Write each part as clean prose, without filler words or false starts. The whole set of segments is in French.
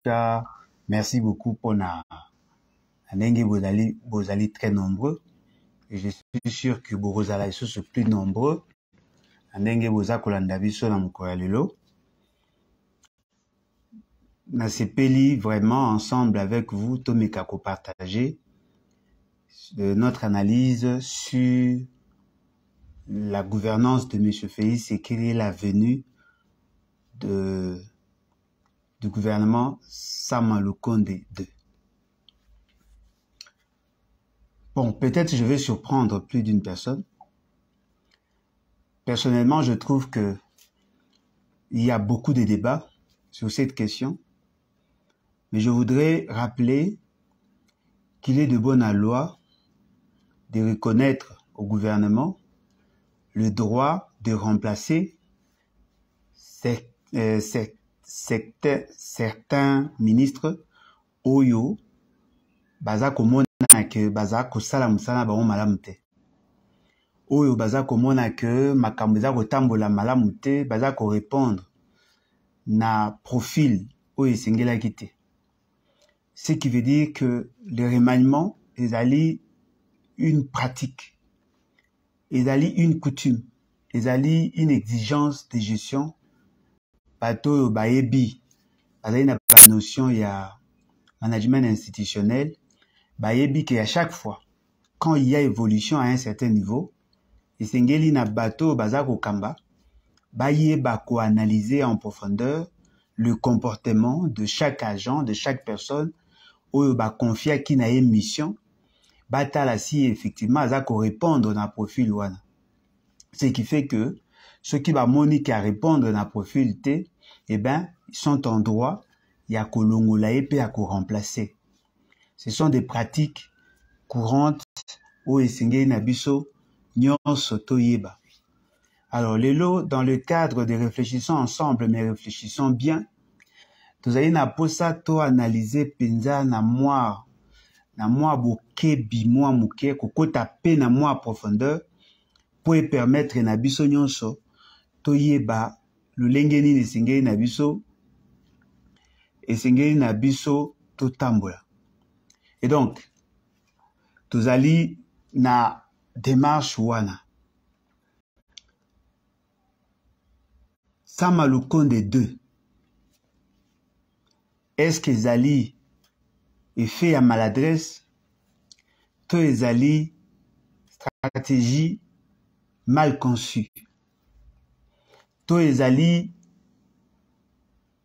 cas, merci beaucoup pour na ndenge bozali très nombreux. Et je suis sûr que bozala sont plus nombreux. Ndenge boza kolanda biso na mokolo ya lelo. Na sepeli vraiment ensemble avec vous, tomeka ko partager notre analyse sur la gouvernance de M. Félix et quelle est la venue du gouvernement Sama Lukonde II. Bon, peut-être je vais surprendre plus d'une personne. Personnellement, je trouve que il y a beaucoup de débats sur cette question. Mais je voudrais rappeler qu'il est de bonne loi de reconnaître au gouvernement le droit de remplacer certains ministres oyo baza komona ke baza kosala musala bango malamu te. Oyo baza komona ke makambo eza kotambola malamu te, baza ko répondre na profil oyo esengelaki te. Ce qui veut dire que le remaniement est une pratique, est une coutume, est une exigence de gestion. Bato baebi, bazali na notion ya management institutionnel, baebi que à chaque fois, quand il y a évolution à un certain niveau, esengeli na bato bazako kamba, bayeba ko analyser en profondeur le comportement de chaque agent, de chaque personne, oyo ba confia ki na mission, batala si effectivement azako répondre na profil wana. Ce qui fait que ceux qui va monique à répondre na profil T, eh ben, ils sont en droit, il y a kolongola et à remplacer. Ce sont des pratiques courantes au esengé nabiso nyonso toyeba. Alors, Lelo, dans le cadre de réfléchissons ensemble, mais réfléchissons bien, vous allez na posa to analyser penza na moi boke bimoa muke kokota pe na moi profondeur pour permettre na biso nyonso to yeba lulenge nini esengeli na biso to tambola. Et donc tozali na démarche wana Sama Lukonde II. Est-ce que ezali effet à maladresse, to ezali stratégie mal conçue, to ezali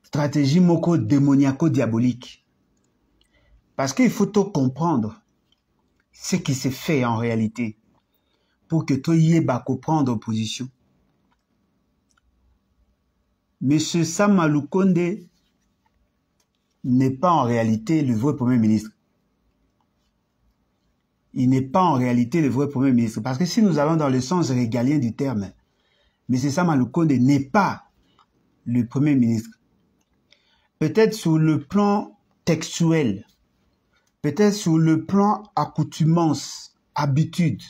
stratégie moko démoniaco-diabolique. Parce qu'il faut tout comprendre ce qui se fait en réalité pour que to yeba comprendre position. Monsieur Sama Lukonde n'est pas en réalité le vrai Premier ministre. Il n'est pas en réalité le vrai Premier ministre. Parce que si nous allons dans le sens régalien du terme, M. Sama Lukonde n'est pas le Premier ministre. Peut-être sur le plan textuel, peut-être sur le plan accoutumance, habitude,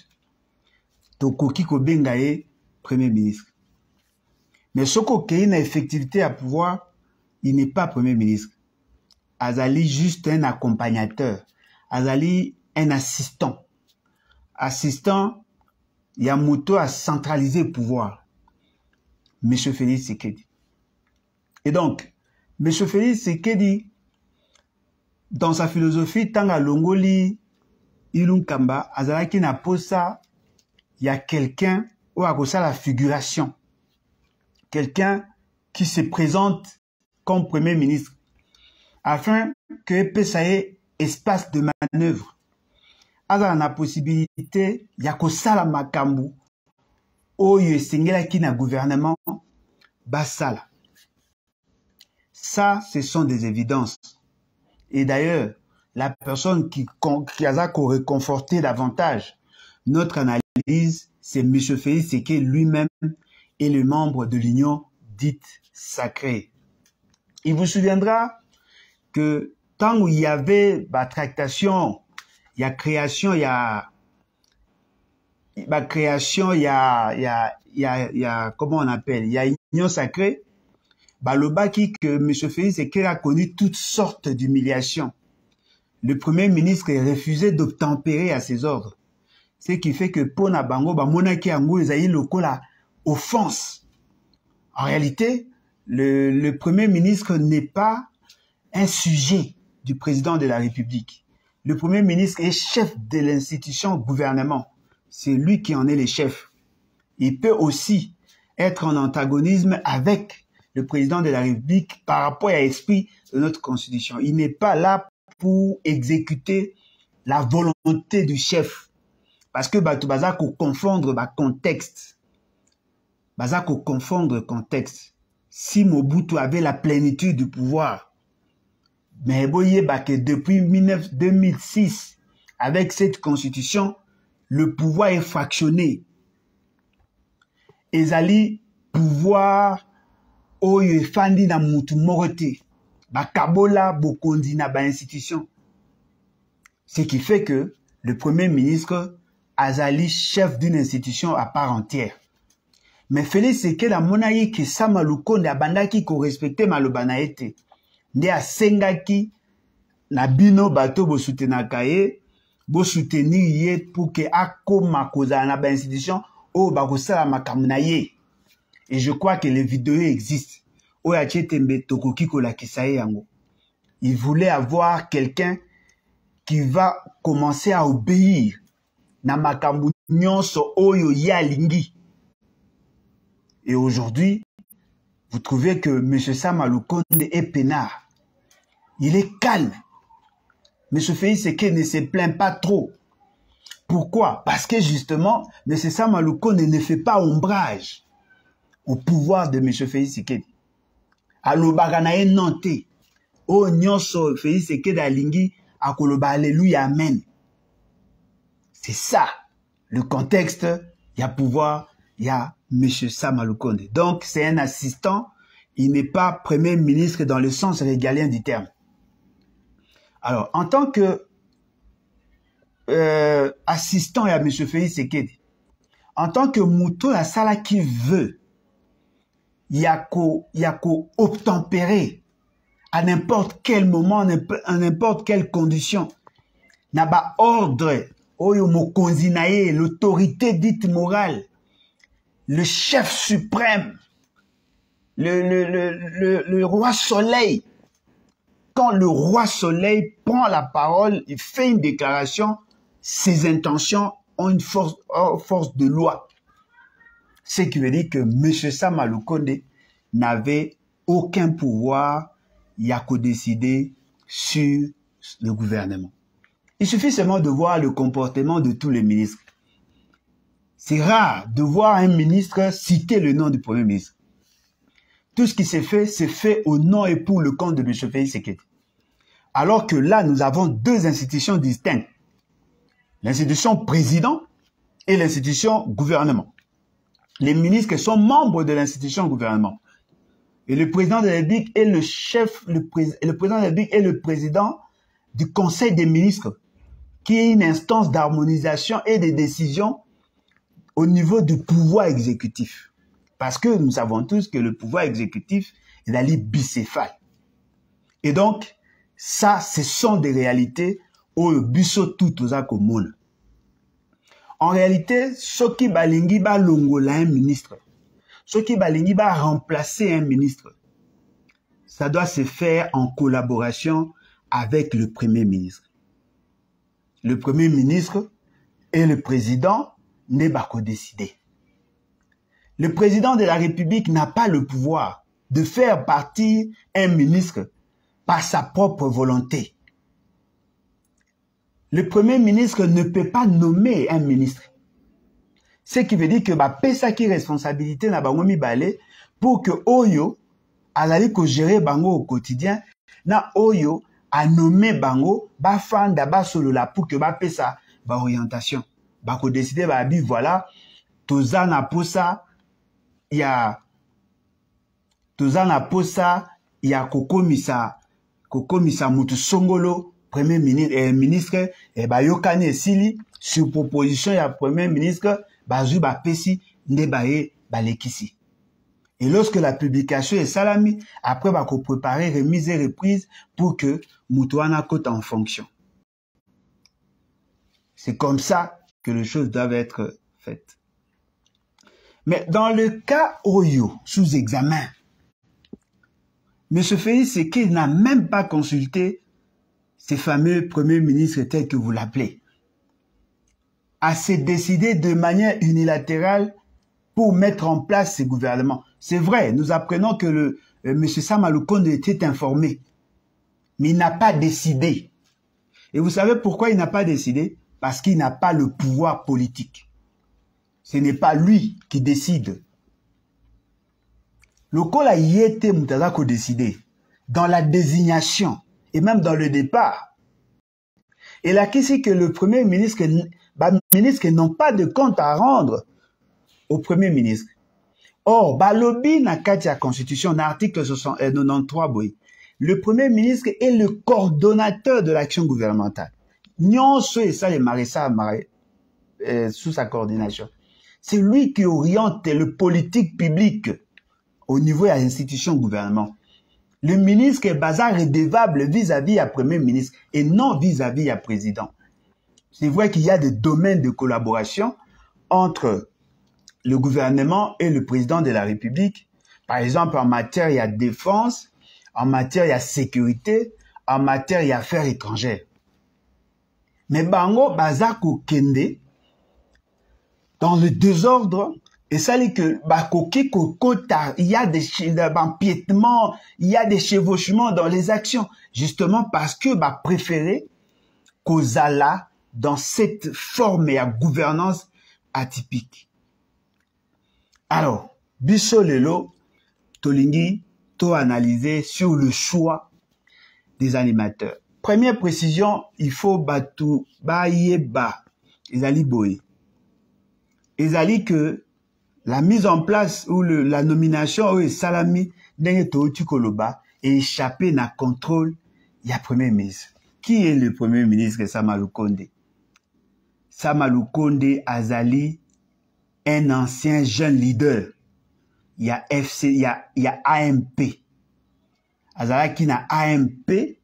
Tokoki Kobengae, Premier ministre. Mais ce qui a effectivité à pouvoir, il n'est pas Premier ministre. Azali juste un accompagnateur. Azali un assistant. Assistant, Yamuto a centralisé le pouvoir. M. Félix Sekedi. Et donc, M. Félix Sekedi, dans sa philosophie, Tanga Longoli, Ilunkamba, Azalaki na posa, il y a quelqu'un ou à cause la figuration. Quelqu'un qui se présente comme Premier ministre. Afin que PSAE espace de manœuvre. Azala na possibilité, yako sala makambu, oyo singela ki na gouvernement, basala. Ça, ce sont des évidences. Et d'ailleurs, la personne qui a réconforté davantage notre analyse, c'est M. Félix Sekedi lui-même et le membre de l'Union dite sacrée. Il vous souviendra que tant où il y avait la tractation, il y a création, il y a création, il y a comment on appelle, il y a union sacrée, balobaki que M. Félix Tshisekedi a connu toutes sortes d'humiliations. Le Premier ministre refusait d'obtempérer à ses ordres. Ce qui fait que Pona Bango, Monaki Ango, Ezaï Lokola, offense. En réalité, le Premier ministre n'est pas un sujet du président de la République. Le Premier ministre est chef de l'institution gouvernement. C'est lui qui en est le chef. Il peut aussi être en antagonisme avec le président de la République par rapport à l'esprit de notre Constitution. Il n'est pas là pour exécuter la volonté du chef. Parce que baza ko confondre contexte. Baza ko confondre contexte. Si Mobutu avait la plénitude du pouvoir, mais voyez que depuis 2006, avec cette constitution, le pouvoir est fractionné. Ezali pouvoir oyo efandi na mutu morote. Bakabola bokondi na ba institution. Ce qui fait que le Premier ministre azali chef d'une institution à part entière. Mais Félix Tshisekedi amonaki ke Sama Lukonde abandaki ko respecter maloba na ete. Nde asengaki na bino bato bo soutenaka ye, bo soutenir ye pour que akoma kozala na ba institution o ba kosala makambo na ye. Et je crois que les vidéos existent. Oya Chetembe tokoki kolakisa ye yango. Il voulait avoir quelqu'un qui va commencer à obéir na makambo nyonso oyo ya lingi. Et aujourd'hui, vous trouvez que M. Sama Lukonde est peinard. Il est calme. M. Félix Tshisekedi ne se plaint pas trop. Pourquoi? Parce que justement, M. Sama Lukonde ne fait pas ombrage au pouvoir de M. Félix Tshisekedi. Alobaga na ye nante. O nyonso Félix Tshisekedi alingi akoloba alléluia amen. C'est ça le contexte. Il y a pouvoir, il y a M. Sama Lukonde. Donc c'est un assistant. Il n'est pas Premier ministre dans le sens régalien du terme. Alors, en tant que assistant à M. Félix Tshisekedi, en tant que Mouto la sala qui veut, il y a qu'au obtempérer à n'importe quel moment, à n'importe quelle condition. N'a pas ordre, oyo mokonzi na ye, l'autorité dite morale, le chef suprême, le roi soleil. Quand le roi soleil prend la parole, il fait une déclaration, ses intentions ont une force de loi. Ce qui veut dire que M. Sama Lukonde n'avait aucun pouvoir, il y a qu'à décider sur le gouvernement. Il suffit seulement de voir le comportement de tous les ministres. C'est rare de voir un ministre citer le nom du Premier ministre. Tout ce qui s'est fait, c'est fait au nom et pour le compte de M. Félix Tshisekedi. Alors que là, nous avons deux institutions distinctes. L'institution président et l'institution gouvernement. Les ministres sont membres de l'institution gouvernement. Et le président de la République est le chef, le président de la République est le président du Conseil des ministres, qui est une instance d'harmonisation et de décision au niveau du pouvoir exécutif. Parce que nous savons tous que le pouvoir exécutif est la libre bicéphale. Et donc, ça, ce sont des réalités au biso tout aux communes. En réalité, ce qui balingi ba longola un ministre, ce qui balingi ba remplacer un ministre, ça doit se faire en collaboration avec le Premier ministre. Le Premier ministre et le président n'est pas qu'à décider. Le président de la République n'a pas le pouvoir de faire partir un ministre par sa propre volonté. Le Premier ministre ne peut pas nommer un ministre. Ce qui veut dire que pesa ki responsabilité na bango mibale pour que Oyo azali ko gérer bango au quotidien na Oyo a nommé bango ba fanda ba solola pour que pesa ba orientation ba ko décider ba bi voilà tozana posa ya kokomisa mutu songolo Premier ministre et yokani esili sur proposition ya Premier ministre bazui pesi nde baye balekisi. Et lorsque la publication est salami, après, va préparer remise et reprise pour que Moutouana cote en fonction. C'est comme ça que les choses doivent être faites. Mais dans le cas Oyo, sous examen, M. Félix Tshisekedi n'a même pas consulté ces fameux premiers ministres tels que vous l'appelez, à se décider de manière unilatérale pour mettre en place ce gouvernement. C'est vrai, nous apprenons que M. Sama Lukonde était informé, mais il n'a pas décidé. Et vous savez pourquoi il n'a pas décidé? Parce qu'il n'a pas le pouvoir politique. Ce n'est pas lui qui décide. Le col a y été Moutazako décidé dans la désignation et même dans le départ. Et là, qu'est-ce que le Premier ministre, ministres n'ont pas de compte à rendre au Premier ministre. Or, balobi na kati ya Constitution, dans l'article 93, boy, le Premier ministre est le coordonnateur de l'action gouvernementale. Nyonso et ça, les maréchals sous sa coordination. C'est lui qui oriente le politique public au niveau de l'institution gouvernement. Le ministre est bazar redevable vis-à-vis à Premier ministre et non vis-à-vis à président. C'est vrai qu'il y a des domaines de collaboration entre le gouvernement et le président de la République. Par exemple, en matière il y a défense, en matière il y a sécurité, en matière il y a affaires étrangères. Mais bango bazako kende dans le désordre. Et ça dit que il y a des empiètements, il y a des chevauchements dans les actions. Justement parce que préféré Kozala dans cette forme et à gouvernance atypique. Alors, biso lelo, tolingi, to analyser sur le choix des animateurs. Première précision, il faut batu bayeba, ezali boy. Ezali que la mise en place ou la nomination est salami d'enge touti koloba et échappé na contrôle, il y a premier ministre. Qui est le premier ministre Sama Lukonde? Sama Lukonde azali un ancien jeune leader. Il y a FC, il y a AMP. Azalaki na AMP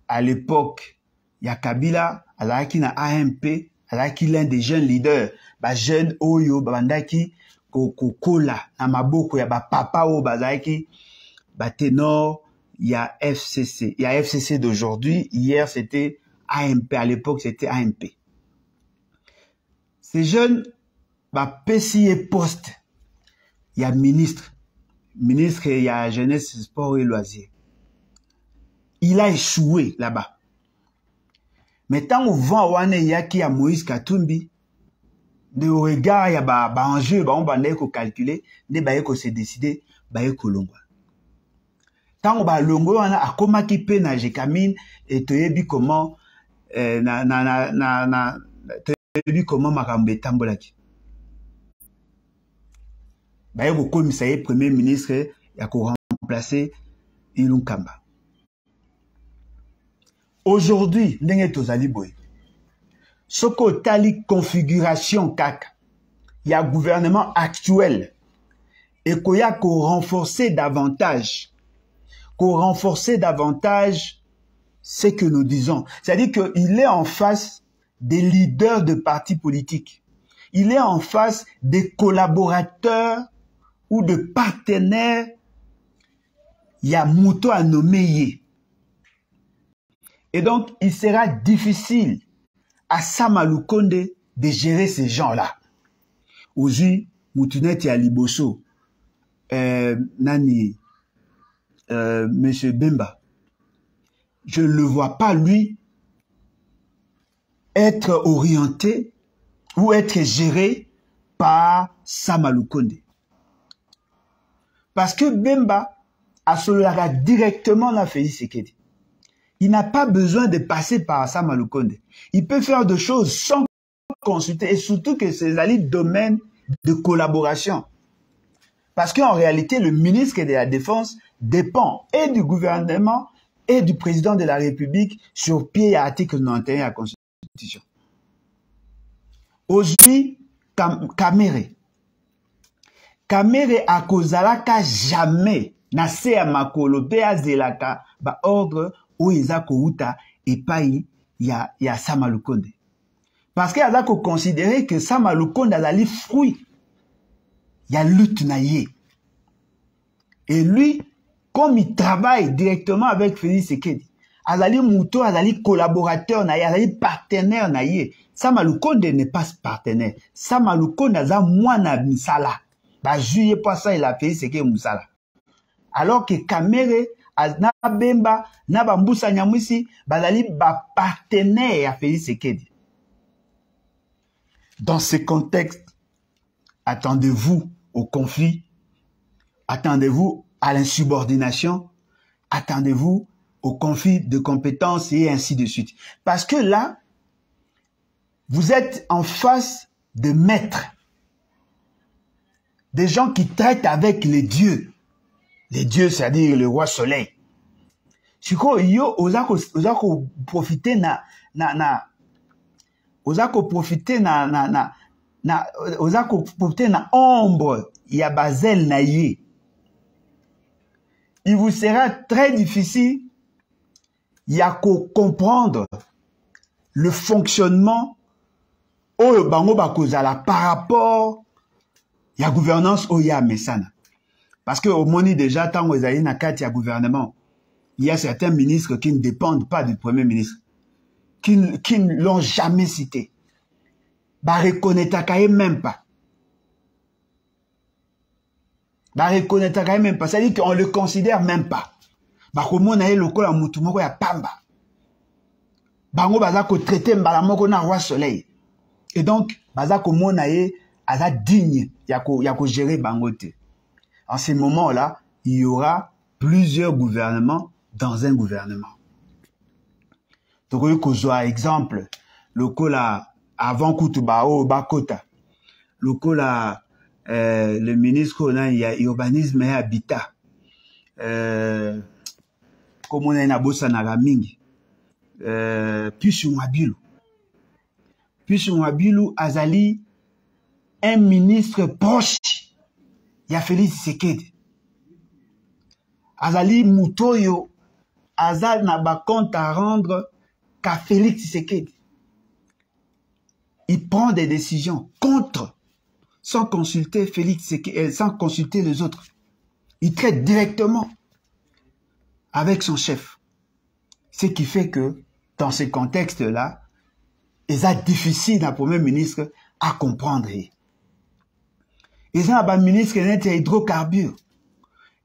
à l'époque, il y a Kabila, azalaki na AMP, azalaki l'un des jeunes leaders, jeune Oyo, bandaki kokola na maboko ya papa o bazalaki ténor, il y a FCC. Il y a FCC d'aujourd'hui, hier c'était AMP, à l'époque c'était AMP. Ces jeunes PCI et poste, il y a ministre, il y a jeunesse, sport et loisirs. Il a échoué là-bas. Mais tant au vent wane yaki à Moïse Katumbi, de regard il y a enjeu, on va calculer, ne ba ko se décider, ba ko longwa. Tant on ba longo wana akoma ki pe na jekamine et toyebi comment toyebi comment makambe tambolaki. Ba ko komisa ye premier ministre ya ko remplacer Ilunkamba. Aujourd'hui, ndenge tozali boy. Soko tali configuration kaka. Il y a gouvernement actuel. Et qu'il y a qu'on renforcer davantage. Qu'on renforcer davantage ce que nous disons. C'est-à-dire qu'il est en face des leaders de partis politiques. Il est en face des collaborateurs ou de partenaires. Il y a Mouto à nommer. Et donc, il sera difficile à Sama Lukonde de gérer ces gens-là. Aujourd'hui, Moutunet et Aliboso, Nani, Monsieur Bemba, je ne le vois pas, lui, être orienté ou être géré par Sama Lukonde. Parce que Bemba a cela directement dans Félix Tshisekedi. Il n'a pas besoin de passer par Sama Lukonde. Il peut faire des choses sans consulter et surtout que c'est un domaine de collaboration. Parce qu'en réalité, le ministre de la Défense dépend et du gouvernement et du président de la République sur pied et article 91 de la Constitution. Aujourd'hui, Kamere Kamere akozalaka jamais na se ya makolo pe azelaka ba ordre o eza kouta epai ya Sama Lukonde. Parce que aza ko considérer que Sama Lukonde azali fruit ya lutte na ye. Et lui, comme il travaille directement avec Félix Tshisekedi, azali muto, azali collaborateur na ye, azali partenaire na ye. Sama Lukonde n'est pas partenaire. Sama Lukonde aza mwana misala. Ba juye pas ça il a Félix Tshisekedi musala. Alors que Kamere na Bemba na Bambusa Nyamwisi bazali ba partenaire à Félix Tshisekedi. Dans ce contexte, attendez-vous au conflit, attendez-vous à l'insubordination, attendez-vous au conflit de compétences et ainsi de suite. Parce que là, vous êtes en face de maîtres, des gens qui traitent avec les dieux, c'est-à-dire le roi soleil. Siko yo ozako profiter na ombre ya bazel na ye. Il vous sera très difficile ya ko comprendre le fonctionnement au bango bakozala par rapport ya gouvernance oya mesana. Parce que au moni déjà tant que ezali na kati ya gouvernement, il y a certains ministres qui ne dépendent pas du premier ministre, qui ne l'ont jamais cité. Ba reconnaître même pas. Ba reconnaître même pas. C'est-à-dire qu'on le considère même pas. Ba komo na ye lokola mutu moko ya pamba. Bango baza ko traiter mbala moko na roi soleil. Et donc baza komo na ye aza digne ya ko gérer bango te. En ces moments-là, il y aura plusieurs gouvernements dans un gouvernement. Donc, par exemple, le kola avant Kutuba au Bakota, le kola le ministre il y a urbanisme et habitat, comme on a une bossa nagamingi, puis Mwabilu azali un ministre proche. Il y a Félix Tshisekedi. Azali Mutoyo, Azal n'a pas compte à rendre qu'à Félix Tshisekedi. Il prend des décisions contre, sans consulter Félix Tshisekedi, sans consulter les autres. Il traite directement avec son chef. Ce qui fait que, dans ce contexte-là, il est difficile à Premier ministre à comprendre. Ils ont un ministre qui est hydrocarbures.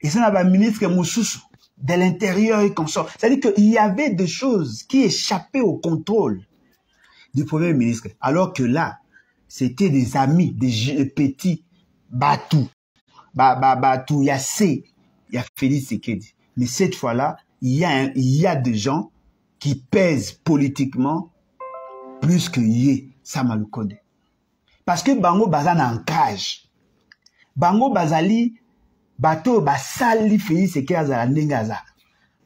Ils ont un ministre Moussoussou, de l'intérieur et consort. C'est-à-dire qu'il y avait des choses qui échappaient au contrôle du Premier ministre. Alors que là, c'était des amis, des petits Batou. Batou, il y a C, il y a Félix Tshisekedi. Mais cette fois-là, il y a des gens qui pèsent politiquement plus que Yé, Sama Lukonde. Parce que Bango Bazan a un ancrage. Bango Bazali, bateau basali Félix Tshisekedi azala ndenge aza.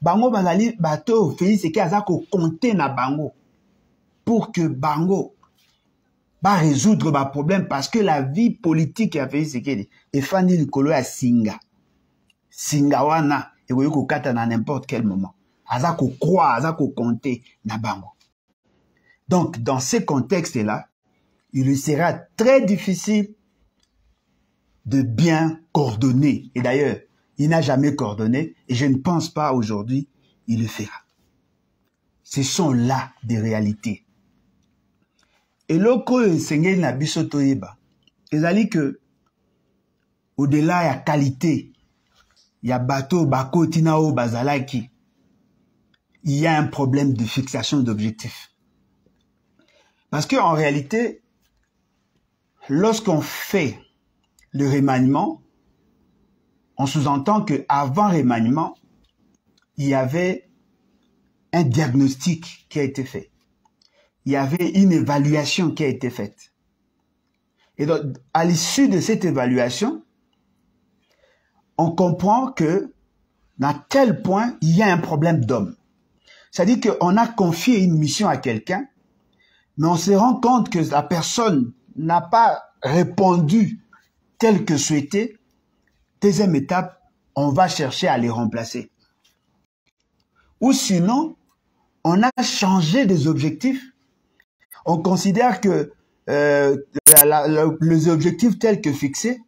Bango Bazali, bateau Félix Tshisekedi aza ko compter na Bango pour que Bango va résoudre ba problème parce que la vie politique ya Félix Tshisekedi est fandi likolo ya singa. Singa wana ekoki kokata na n'importe quel moment. Aza ko croire, aza ko compter na Bango. Donc dans ce contexte-là, il lui sera très difficile de bien coordonner. Et d'ailleurs, il n'a jamais coordonné et je ne pense pas aujourd'hui il le fera. Ce sont là des réalités. Et loko sengeli na biso toyeba, ezali que au-delà ya qualité, ya bateau bakoti na o bazalaki, il y a un problème de fixation d'objectifs. Parce que en réalité, lorsqu'on fait le remaniement, on sous-entend qu'avant remaniement, il y avait un diagnostic qui a été fait. Il y avait une évaluation qui a été faite. Et donc, à l'issue de cette évaluation, on comprend que, à tel point, il y a un problème d'homme. C'est-à-dire qu'on a confié une mission à quelqu'un, mais on se rend compte que la personne n'a pas répondu tel que souhaité, Deuxième étape, on va chercher à les remplacer. Ou sinon, on a changé des objectifs. On considère que les objectifs tels que fixés,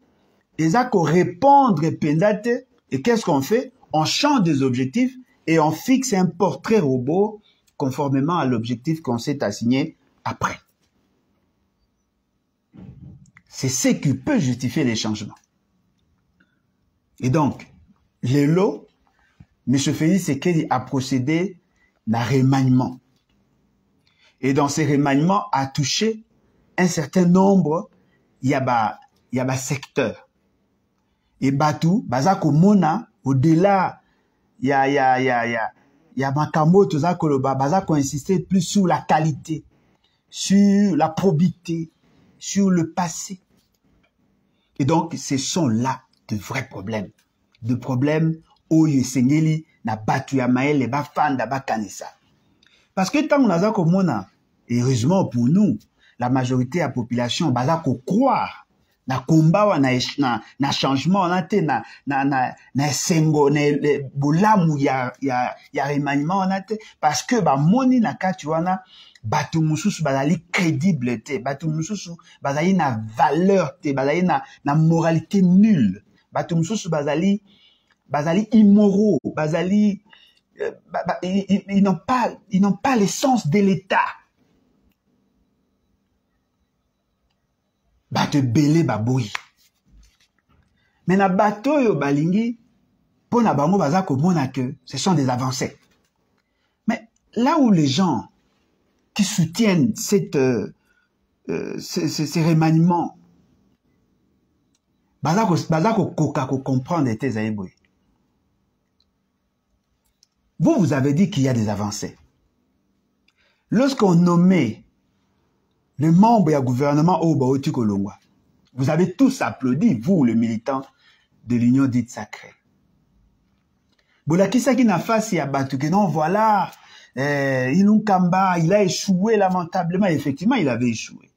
ils ont qu'à répondre et qu'est-ce qu'on fait? On change des objectifs et on fixe un portrait robot conformément à l'objectif qu'on s'est assigné après. C'est ce qui peut justifier les changements. Et donc, Lelo, M. Félix Tshisekedi a procédé d'un remaniement. Et dans ces remaniements, a touché un certain nombre, il y a des secteurs. Et Batou, Bazako Mona, au-delà, il y a Makambo, tout ça, Bazako insister plus sur la qualité, sur la probité, sur le passé. Et donc, ce sont là de vrais problèmes. De problèmes où Yesengeli n'a battu à Maël et Bafanda Bakanissa. Parce que tant qu'on a comme on heureusement pour nous, la majorité de la population, Bazako croire na combat na changement na te na sengo na bolamu ya remaniement na te parce que ba moni na kati wana batu mususu bazali crédible te batu mususu bazali na valeur te bazali na moralité nulle batu mususu bazali immoraux bazali ils n'ont pas l'essence de l'État. Bato belé baboui. Mais na bato yo balingi, pour na bango baza komona que ce sont des avancées. Mais là où les gens qui soutiennent ces remaniements, baza ko comprendre tes aïboui. Vous avez dit qu'il y a des avancées. Lorsqu'on nommait le membre du gouvernement au Baoti Kolongwa, vous avez tous applaudi, vous, les militants de l'Union dite sacrée. Bolakisa qui n'a face à Batu, que non, voilà, Inunkamba, il a échoué lamentablement. Effectivement, il avait échoué.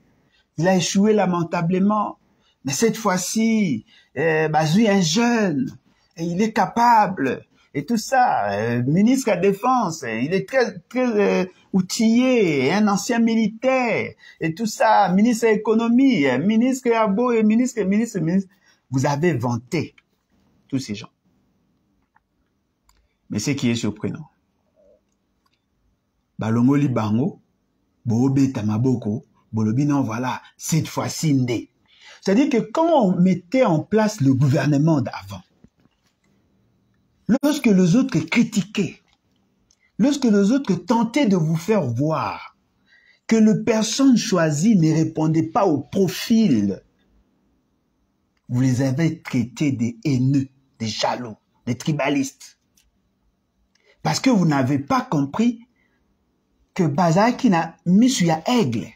Il a échoué lamentablement. Mais cette fois-ci, Bazoui est un jeune, et il est capable. Et tout ça, ministre de la Défense, il est très outillé, un ancien militaire, et tout ça, ministre de l'Économie, ministre Abo et ministre. Vous avez vanté tous ces gens. Mais ce qui est surprenant, Balongoli Bango, Bobe Tamaboko, Bolobi non, voilà, cette fois-ci, ndé. C'est-à-dire que quand on mettait en place le gouvernement d'avant, lorsque les autres critiquaient, lorsque les autres tentaient de vous faire voir que les personnes choisies ne répondaient pas au profil, vous les avez traités des haineux, des jaloux, des tribalistes. Parce que vous n'avez pas compris que Bazaki n'a mis sur la aigle.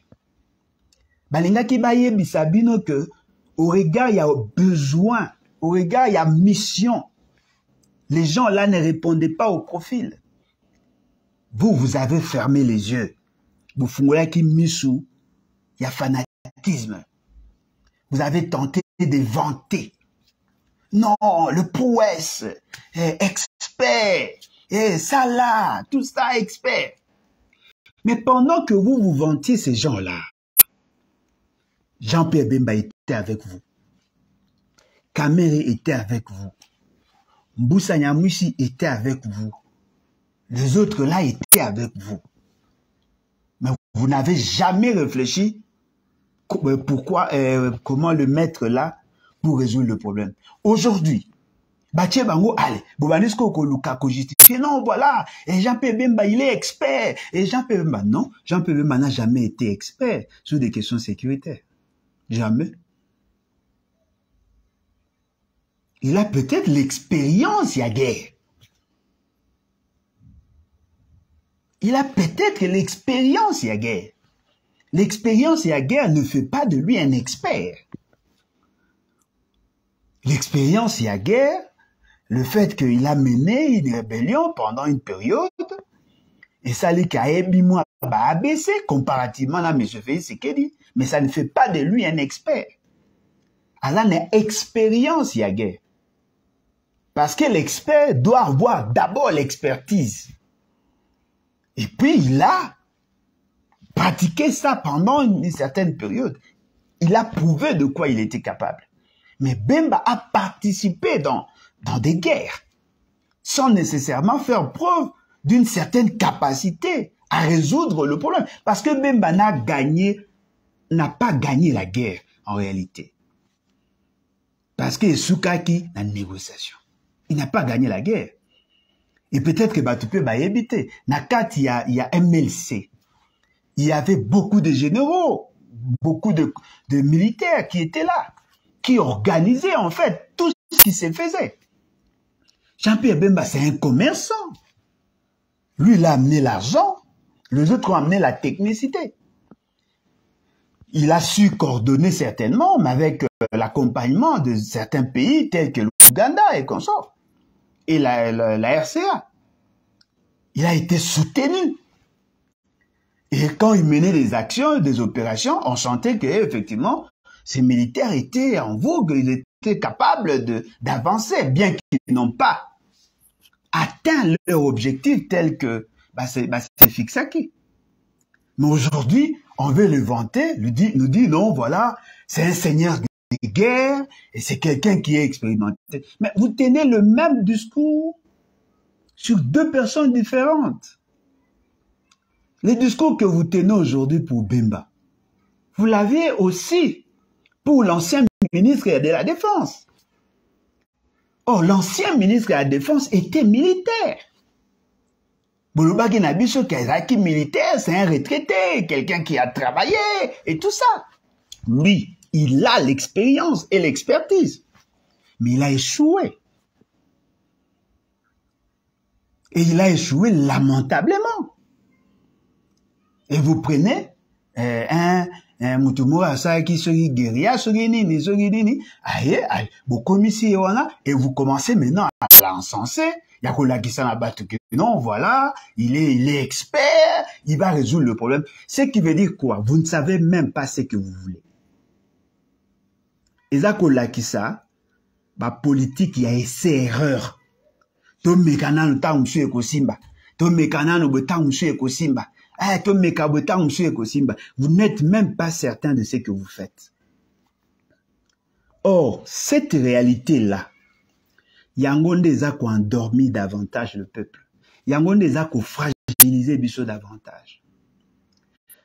Balinga ki baye bisabino que au regard il y a besoin, au regard il y a mission. Les gens là ne répondaient pas au profil. Vous avez fermé les yeux. Vous fungolaki qui misou, il y a fanatisme. Vous avez tenté de vanter. Non, le prouesse, expert, ça là, tout ça expert. Mais pendant que vous vantiez ces gens-là, Jean-Pierre Bemba était avec vous. Kamere était avec vous. Mboussa Nyamwisi était avec vous. Les autres là étaient avec vous. Mais vous n'avez jamais réfléchi pourquoi, comment le mettre là pour résoudre le problème. Aujourd'hui, Batie Bango, allez, Bobanisco Koluka ko justifier. Non, voilà, et Jean-Pierre Bemba, il est expert. Et Jean-Pierre Bemba, non, Jean-Pierre Bemba n'a jamais été expert sur des questions sécuritaires. Jamais. Il a peut-être l'expérience, il y a guerre. Il a peut-être l'expérience, il y a guerre. L'expérience, il y a guerre ne fait pas de lui un expert. L'expérience, il y a guerre, le fait qu'il a mené une rébellion pendant une période, et ça lui a ébimé à ABC comparativement à M. Félix Tshisekedi, mais ça ne fait pas de lui un expert. Alors, l'expérience, il y a guerre. Parce que l'expert doit avoir d'abord l'expertise. Et puis, il a pratiqué ça pendant une certaine période. Il a prouvé de quoi il était capable. Mais Bemba a participé dans des guerres, sans nécessairement faire preuve d'une certaine capacité à résoudre le problème. Parce que Bemba n'a pas gagné la guerre, en réalité. Parce que Soukaki, la négociation. Il n'a pas gagné la guerre. Et peut-être que Batoupe va éviter. Nakat, il y a MLC. Il y avait beaucoup de généraux, beaucoup de militaires qui étaient là, qui organisaient en fait tout ce qui se faisait. Jean-Pierre Bemba, c'est un commerçant. Lui, il a amené l'argent. Les autres ont amené la technicité. Il a su coordonner certainement, mais avec l'accompagnement de certains pays tels que l'Ouganda et consorts. Et la RCA. Il a été soutenu. Et quand il menait des actions, des opérations, on sentait qu'effectivement, ces militaires étaient en vogue, ils étaient capables d'avancer, bien qu'ils n'ont pas atteint leur objectif tel que c'est Fixaki. Mais aujourd'hui, on veut le vanter, nous dit non, voilà, c'est un seigneur de guerre, et c'est quelqu'un qui est expérimenté. Mais vous tenez le même discours sur deux personnes différentes. Les discours que vous tenez aujourd'hui pour Bemba, vous l'avez aussi pour l'ancien ministre de la Défense. Or, l'ancien ministre de la Défense était militaire. Bolobaki Nabiso Kazaki militaire, c'est un retraité, quelqu'un qui a travaillé et tout ça. Lui, il a l'expérience et l'expertise. Mais il a échoué. Et il a échoué lamentablement. Et vous prenez un Moutoumou qui se guérilla, et vous commencez maintenant à l'encenser. Non, voilà, il est expert, il va résoudre le problème. Ce qui veut dire quoi? Vous ne savez même pas ce que vous voulez. Et ça, la politique, il y a essai erreur. Vous n'êtes même pas certain de ce que vous faites. Or, cette réalité-là, Yangonde a endormi davantage le peuple. Yangonde a fragilisé Bisso davantage.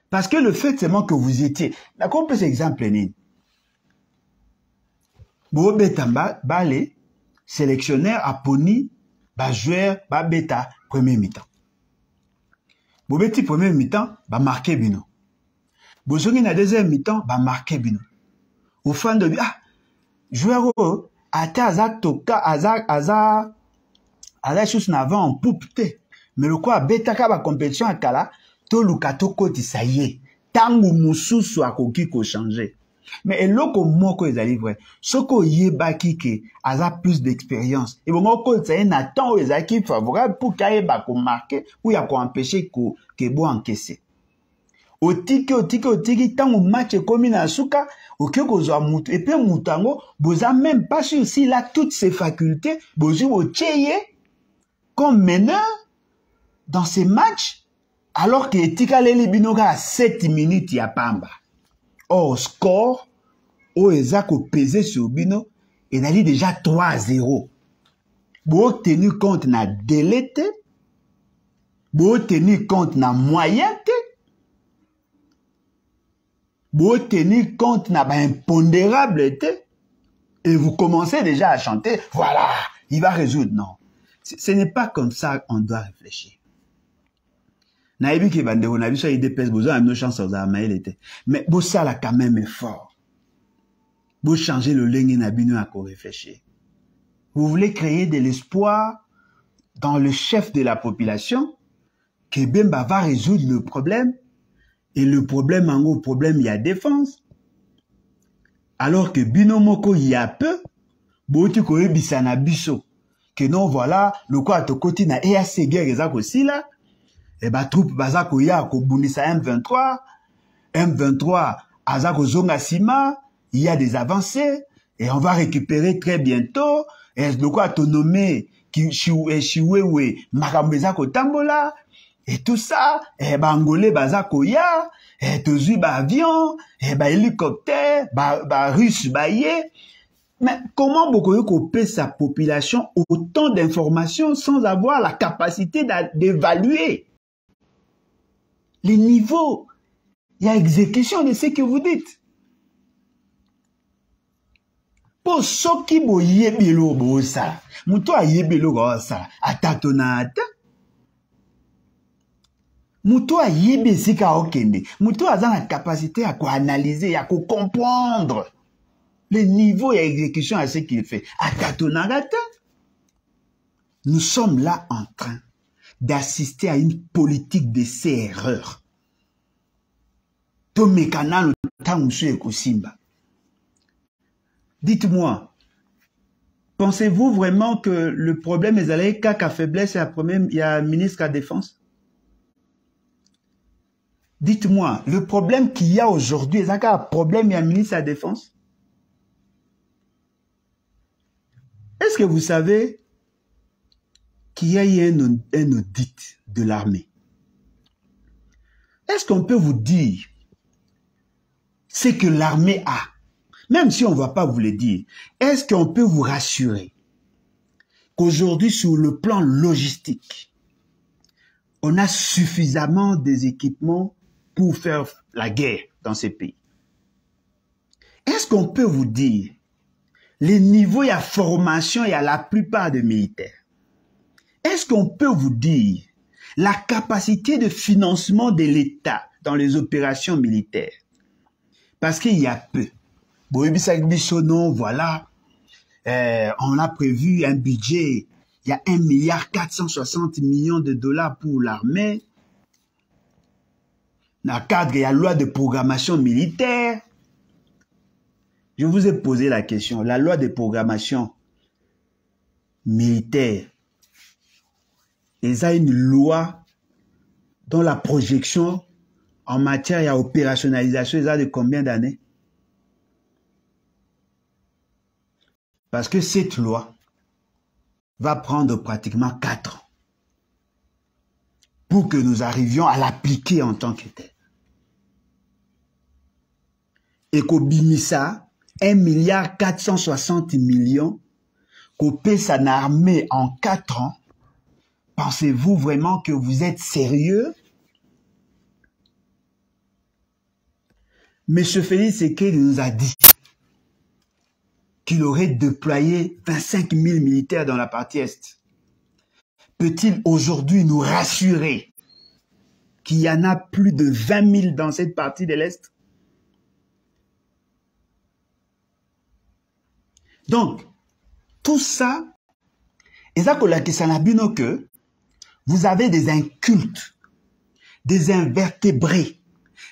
Parce que le fait seulement que vous étiez, d'accord, on peut s'exempler. Bobetamba, Balé, sélectionneur a poni, joueur, beta, premier mi-temps. Bobeti premier mi-temps, marqué bino. Bozongi na deuxième mi-temps, marqué bino. Au fin de joueur ate aza toka aza chus na avant en poupe te. Mais le quoi betaka ba compétition akala to lukato koti ça y est. Tangu mususu akoki ko changer. Mais eloko moko ezali vrai. Soko yebaki ke aza plus d'expérience. Et bon ko ça na temps ezaki favorable pour kaye ba ko marquer ou ya ko empêcher que bo encaisser. Otiki, tango match komi na suka, et puis moutango, boza même pas sûr s'il a toutes ses facultés, bozu ocheye, comme meneur, dans ces matchs, alors que Tika Leli Binoga à 7 minutes ya pamba. Or, score, ezako pesé sur Bino, et n'a dit déjà 3-0. Bo tenu compte na délai te, bo tenu compte na moyen te, vous tenir compte n'a pas impondérable été et vous commencez déjà à chanter, voilà, il va résoudre. Non. Ce n'est pas comme ça qu'on doit réfléchir. Naïbi qui va dire, on a vu ça, il dépèse, vous avez une chance aux armées, était. Mais vous ça là quand même effort. Vous changez le ligne n'abino à quoi réfléchir. Vous voulez créer de l'espoir dans le chef de la population que Bemba va résoudre le problème. Et le problème, en gros, problème, il y a défense. Alors que Binomoko, il y a peu, Bouti Koye Bissana Bisso. Que non, voilà, le quoi, to côté na EAC guerre, ezak aussi là. Et bah, troupe, bazako ya, ko bunisa M23, azako zonga sima, il y a des avancées, et on va récupérer très bientôt, loko autonomé Chiwewe makambeza kotambola et tout ça bangolais baza koya tozui ba avion ba hélicoptère ba russe baye. Mais comment beaucoup couper sa population autant d'informations sans avoir la capacité d'évaluer les niveaux? Il y a exécution de ce que vous dites. Pour ceux qui bo yebelo bosa, muto a yebelo bosa, atatonata. Muto a yebe sika okende, muto a la capacité à analyser, à comprendre le niveau et l'exécution à ce qu'il fait. Atatonata. Nous sommes là en train d'assister à une politique de ces erreurs. Tomekana tamusu ekosimba. Dites-moi, pensez-vous vraiment que le problème est allé qu'à faiblesse et à problème, il y a un ministre à la Défense? Dites-moi, le problème qu'il y a aujourd'hui, est-ce qu'il y a un problème, il y a un ministre à la Défense? Est-ce que vous savez qu'il y a eu un audit de l'armée? Est-ce qu'on peut vous dire ce que l'armée a? Même si on ne va pas vous le dire, est-ce qu'on peut vous rassurer qu'aujourd'hui, sur le plan logistique, on a suffisamment des équipements pour faire la guerre dans ces pays? Est-ce qu'on peut vous dire les niveaux et la formation et à la plupart des militaires? Est-ce qu'on peut vous dire la capacité de financement de l'État dans les opérations militaires? Parce qu'il y a peu. Voilà, on a prévu un budget, il y a 1,460 milliard de dollars pour l'armée. Dans le cadre de la loi de programmation militaire, je vous ai posé la question, la loi de programmation militaire, il y a une loi dont la projection en matière d'opérationnalisation, il y a de combien d'années? Parce que cette loi va prendre pratiquement 4 ans pour que nous arrivions à l'appliquer en tant que tel. Et qu'au Bimisa, 1,460 milliard, qu'au paie sa armée en 4 ans, pensez-vous vraiment que vous êtes sérieux? M. Félix Tshisekedi nous a dit qu'il aurait déployé 25 000 militaires dans la partie Est. Peut-il aujourd'hui nous rassurer qu'il y en a plus de 20 000 dans cette partie de l'Est? Donc, tout ça, que vous avez des incultes, des invertébrés,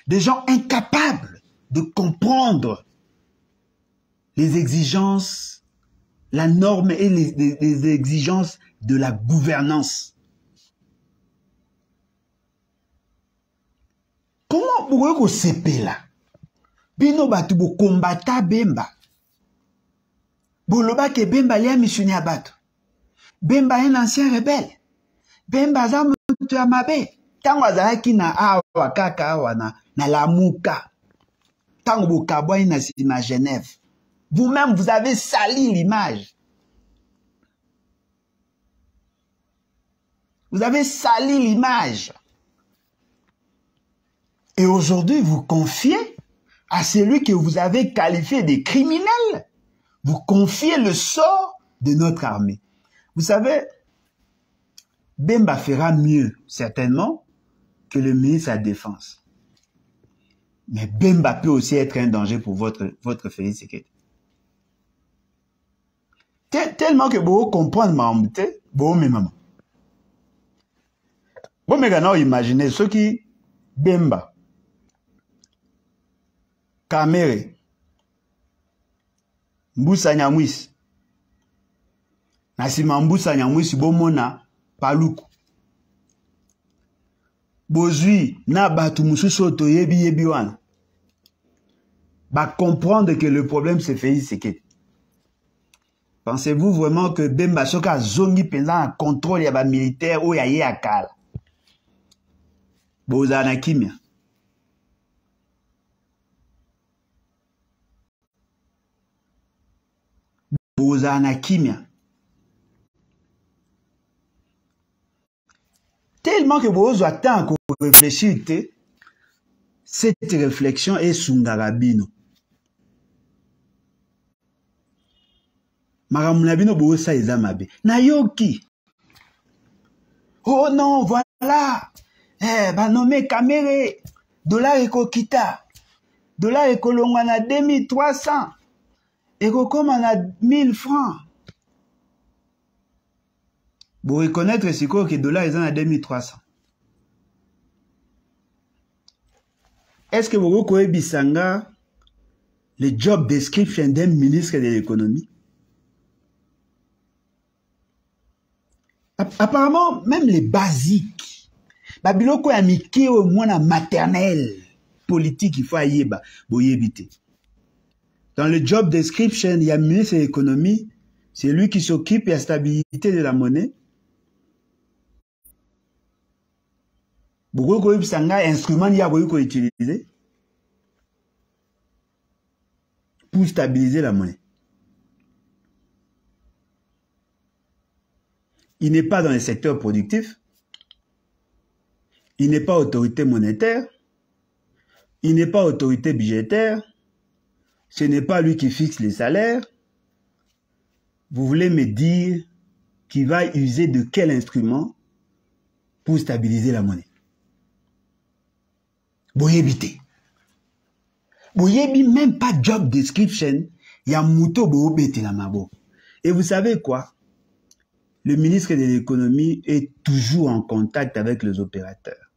des gens incapables de comprendre les exigences, la norme et les exigences de la gouvernance. Comment pouvez-vous séparer là? Bino batu bo kombata Bemba. Boloba ke Bemba lia missionné à battre. Bemba est un ancien rebelle. Bemba za mutu amabe. Tango azalaki na awa kaka awa na lamuka. Tango bokabwa na Genève. Vous-même, vous avez sali l'image. Vous avez sali l'image. Et aujourd'hui, vous confiez à celui que vous avez qualifié de criminel. Vous confiez le sort de notre armée. Vous savez, Bemba fera mieux, certainement, que le ministre de la Défense. Mais Bemba peut aussi être un danger pour votre Félix Tshisekedi. Tellement que vous comprenez ma amouté, vous me maman. Vous me imaginez ceux qui Bemba, Kamere, Mbusa Nyamwisi, Nasima Mbusa Nyamwisi bomona Paluku. Bozui na batu mususu to yebi wana. Ba comprendre que le problème c'est Félix Tshisekedi. Pensez-vous vraiment que Bemba Soka zongi pendant un contrôle ya ba militaire ou ya ye akala? Boza na kimia. Boza na kimia. Tellement que vous attendez qu'on réfléchisse, cette réflexion est sungarabino. Maramulabino bosa ezamabe. Nayoki. Oh non, voilà. Bah nommé Kamere. Dollar eko kita. Dollar eko longwana 2300. Eko comme on a 1000 francs. Vous reconnaître c'est quoi que dollar est à 2300. Est-ce que vous connaissez Bissanga le job description d'un ministre de l'économie? Apparemment, même les basiques. Babiloko ya miki au moins la maternelle politique, il faut y éviter. Dans le job description, il y a ministre de l'économie, c'est lui qui s'occupe de la stabilité de la monnaie. Beaucoup de instruments il y a beaucoup utilisé pour stabiliser la monnaie. Il n'est pas dans le secteur productif. Il n'est pas autorité monétaire. Il n'est pas autorité budgétaire. Ce n'est pas lui qui fixe les salaires. Vous voulez me dire qu'il va user de quel instrument pour stabiliser la monnaie? Boyebite. Boyebi même pas job description. Il y a Mouto Boobete la mabo. Et vous savez quoi? Le ministre de l'économie est toujours en contact avec les opérateurs.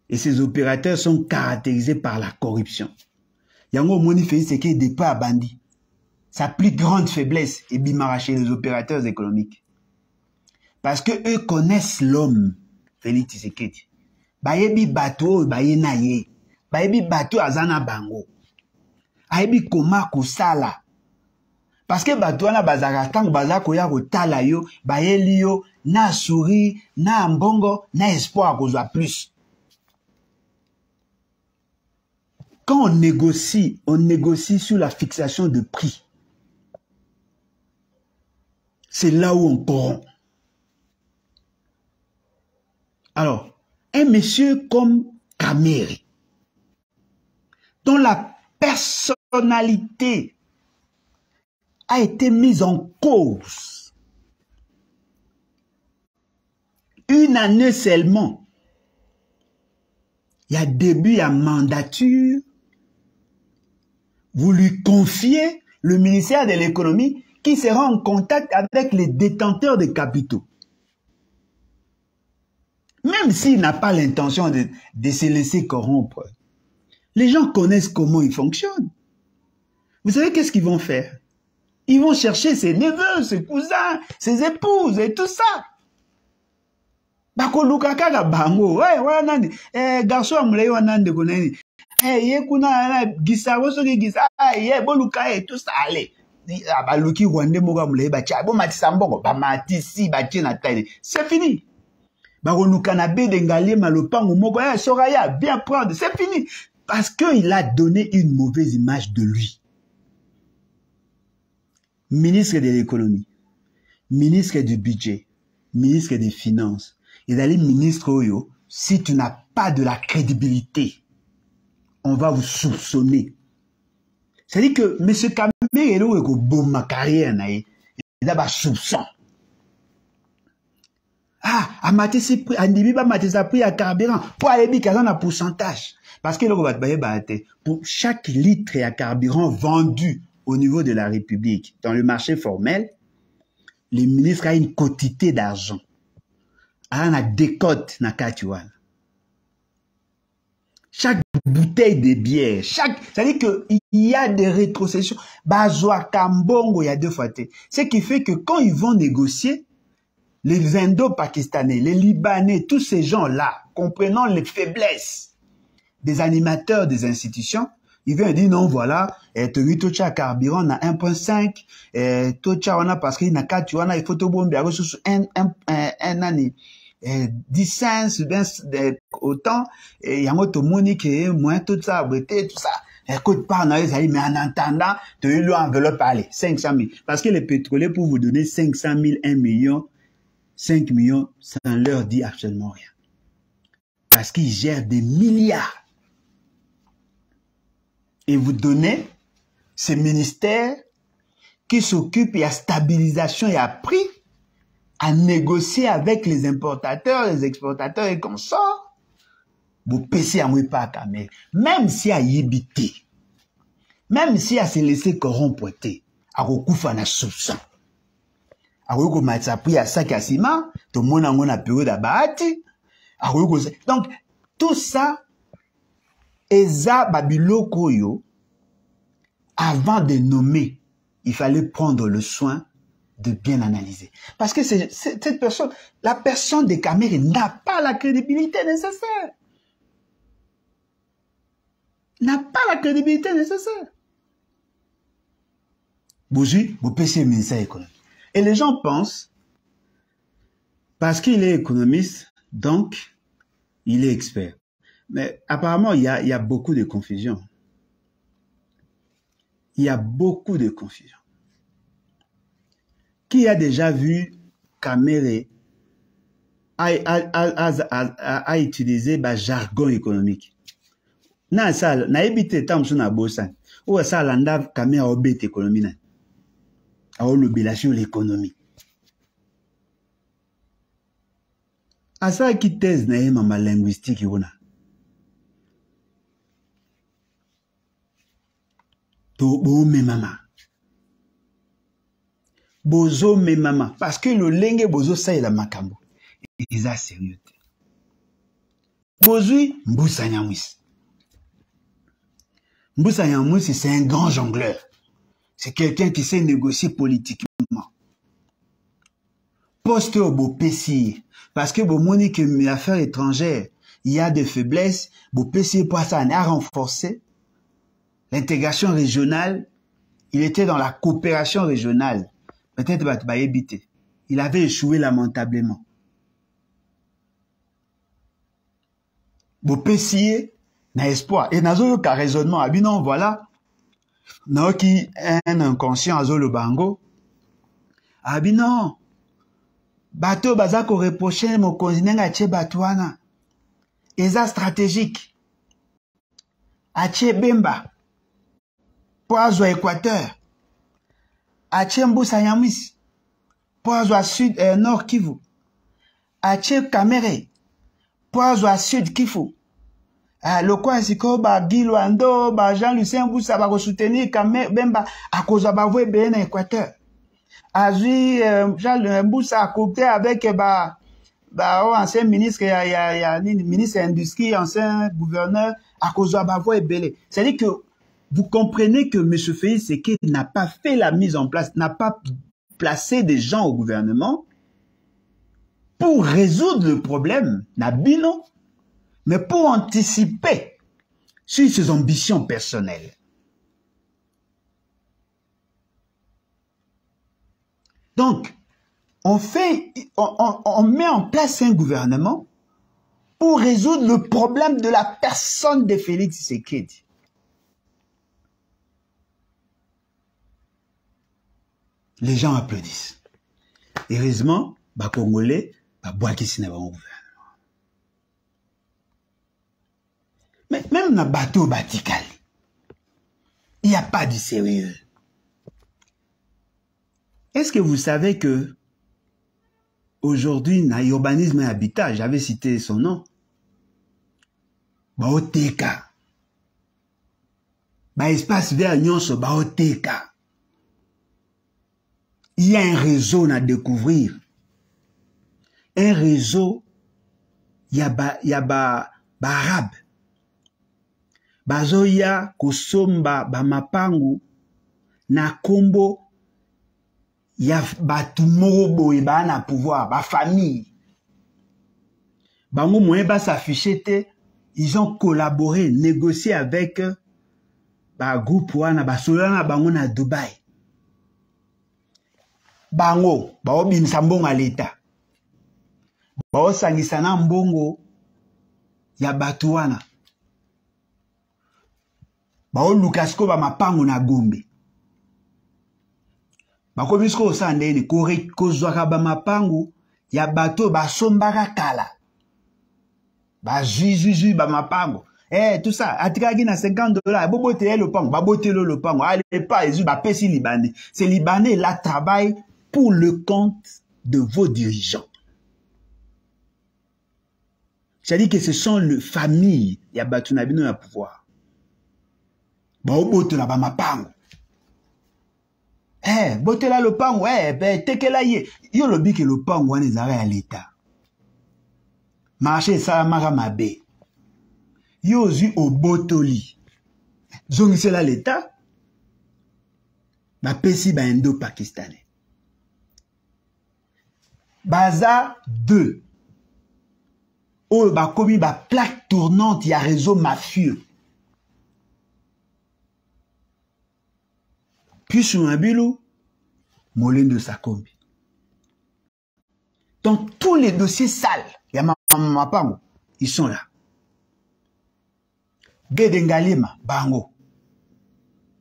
Et ces opérateurs sont caractérisés par la corruption. Yango Moni fait ce qui n'est pas bandit. Sa plus grande faiblesse est bimara chez les opérateurs économiques. Parce que eux connaissent l'homme, Félix Tshisekedi. Bayebi bateau, bayenaye. Bayebi bateau azana bango. Ayebi koma kusala. Parce que batouana bazaka tango bazako ya kotala yo, bayeli yo, na souri, na mbongo, na espoir kozwa plus. Quand on négocie sur la fixation de prix. C'est là où on corrompt. Alors, un monsieur comme Kamere, dont la personnalité a été mise en cause. Une année seulement. Il y a début à mandature. Vous lui confiez le ministère de l'économie qui sera en contact avec les détenteurs de capitaux. Même s'il n'a pas l'intention de se laisser corrompre. Les gens connaissent comment il fonctionne. Vous savez qu'est-ce qu'ils vont faire? Ils vont chercher ses neveux, ses cousins, ses épouses et tout ça. Bako lukaka bango, ouais, nani, garçon amulei wanande konani, ye kuna gisa woso ki gisa, ye boluka et tout ça allez. Baluki wande moga amulei bacha, bo matisa mbongo, ba matisi bache na taille. C'est fini. Bako lukana be dengali malopango mogo, soraya bien prendre, c'est fini parce que il a donné une mauvaise image de lui. Ministre de l'économie, ministre du budget, ministre des finances, et d'aller ministre Oyo, si tu n'as pas de la crédibilité, on va vous soupçonner. C'est-à-dire que M. Kamere est au bon ma carrière, il a un soupçon. Ah, à Matisse, à Nibiba Matisse a pris à carburant, pour aller bien un pourcentage. Parce que pour chaque litre à carburant vendu au niveau de la République, dans le marché formel, les ministres ont une quantité d'argent. Il y a des décote na katuan. Chaque bouteille de bière, c'est-à-dire qu'il y a des rétrocessions. Bazoa Kambongo, il y a 2 fois. Ce qui fait que quand ils vont négocier, les Indo-Pakistanais, les Libanais, tous ces gens-là, comprenant les faiblesses des animateurs des institutions, Il vient dire non, voilà, tu as carburant à 1.5, tu as parce qu'il n'a qu'à, tu as, il faut te bomber à ressources un année. 10 cents, autant, et il y a un autre monique, moins tout ça, tout ça. Écoute, pas, mais en attendant, tu as eu l'enveloppe, allez, 500 000. Parce que les pétroliers, pour vous donner 500 000, 1 million, 5 millions, ça ne leur dit absolument rien. Parce qu'ils gèrent des milliards. Et vous donnez ces ministères qui s'occupent de la stabilisation et à prix, à négocier avec les importateurs, les exportateurs et consorts. Vous PC à moi pas à même si à yébité, même si à se laisser corrompre, à recouvrir un soupçon. À recouvrir ça prix à sac à ciment, tout le monde a une période à battre. Donc, tout ça, Eza Babiloko yo, avant de nommer, il fallait prendre le soin de bien analyser. Parce que cette personne, la personne de Kamere n'a pas la crédibilité nécessaire. N'a pas la crédibilité nécessaire. Bougie, vous pêchez le ministère économique. Et les gens pensent, parce qu'il est économiste, donc, il est expert. Mais apparemment, il y a beaucoup de confusion. Il y a beaucoup de confusion. Qui a déjà vu Kamere a utilisé le jargon économique? Na ça, na évité tant sur na bossa. Ou ça landa Kamere a obété économie na. A l'obligation l'économie. A ça qui thèse na ma linguistique yona. To me mama. Bozo me mama. Parce que le lenge bozo ça il a makambo. Ils a sérieux. Bozui Mboussa Nyamwisi. Mboussa Nyamwisi, c'est un grand jongleur. C'est quelqu'un qui sait négocier politiquement. Poste au beau PC. Parce que bon moni que mes affaires étrangères, il y a des faiblesses. Beau PC pour ça, on a renforcé l'intégration régionale. Il était dans la coopération régionale. Peut-être va éviter. Il avait échoué lamentablement. Beau PC n'a espoir. Et n'a aucun raisonnement. Ah non, voilà. N'a qui un inconscient à le bango. Ah non. Bateau bazako reproché mon continent à tché batouana. Eza stratégique. À tché Bemba. Poazo Équateur. À tché Mboussa Nyamwisi. Poazo Sud Nord Kivu. À tché Kamere. Poazo Sud Kivu. Le quoi c'est que ba Guiloando, ba Jean-Lucien Mboussa va soutenir Kamere Bemba à cause de Bavoué Ben Équateur. Azi Jean Mboussa a coopté avec ancien ministre ministre de l'industrie, ancien gouverneur à cause de Bavoué Belé. C'est-à-dire que vous comprenez que M. Félix Tshisekedi n'a pas fait la mise en place, n'a pas placé des gens au gouvernement pour résoudre le problème, Nabino, mais pour anticiper sur ses ambitions personnelles. Donc, on met en place un gouvernement pour résoudre le problème de la personne de Félix Tshisekedi. Les gens applaudissent. Heureusement, les Congolais, boire qui s'y n'est pas au gouvernement. Mais même dans le bateau Batikali, il n'y a pas de sérieux. Est-ce que vous savez que aujourd'hui, dans l'urbanisme et l'habitat, j'avais cité son nom, Baoteka, espace vert nyonso Baoteka. Il y a un réseau à découvrir. Un réseau, il y a arabe. Bazoya kosomba mapangu na kombo ya batumorobo et na pouvoir, ba famille. Bango moyen ba s'afficher, ils ont collaboré, négocié avec ba groupe wana ba solana bango na Dubai. Bango ba obimisa mbongo à l'État. Ba osangisa na mbongo ya bato wana. Ba oluka siko ba mapango na Gombe. Ba komisko osandeni kozwaka ba mapango ya bato ba sombaka kala. Ba zui ba mapango. Tout ça, atikaki na $50, bobote le pango, babotelo le pango. Allez pas, ils ba pesi libanais. Ces libanais là travaillent pour le compte de vos dirigeants. C'est-à-dire que ce sont les familles, il y a Batunabino à pouvoir. Bobote la ba mapango. Botela le pango, tekela ye. Yo lobi que le pango wana ezara à l'État. Marché ça mabe. Yozu au botoli. Zongisela l'État. Ba pesi ba indo-pakistanais. Baza 2. Oh, ba komi ba plaque tournante, y a réseau mafieux. Puis sur un bilou, Molin de Sakombi. Dans tous les dossiers sales, il y a Mapango, ils sont là. Gedengalima, Bango.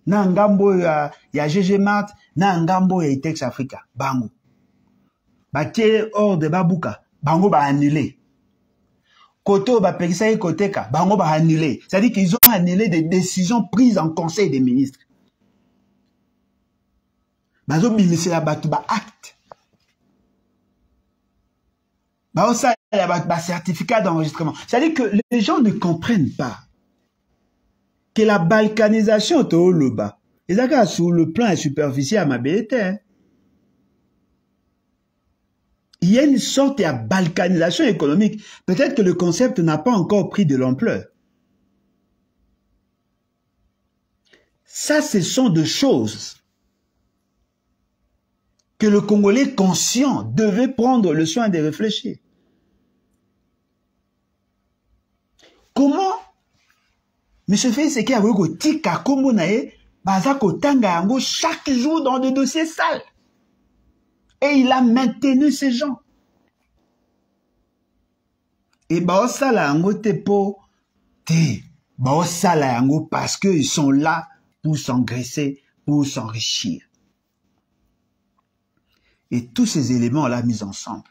Na ngambo ya GG Mart, na ngambo ya Itex Africa, Bango. Batie hors de Babuka, Bango ba annulé. Koto ba Perisaï Koteka, Bango ba annulé. C'est-à-dire qu'ils ont annulé des décisions prises en conseil des ministres. Bazo bimise la batu ba acte. Ba osa la batu ba certificat d'enregistrement. C'est-à-dire que les gens ne comprennent pas que la balkanisation est au bas. Et ça, sur le plan superficiel, ma bête, il y a une sorte de balkanisation économique. Peut-être que le concept n'a pas encore pris de l'ampleur. Ça, ce sont des choses que le Congolais conscient devait prendre le soin de réfléchir. Comment M. Félix a voulu tika kombo nae, bazako tanga yango chaque jour dans des dossiers sales. Et il a maintenu ces gens. Et baosala yango te po te, baosala yango parce qu'ils sont là pour s'engraisser, pour s'enrichir. Et tous ces éléments-là mis ensemble,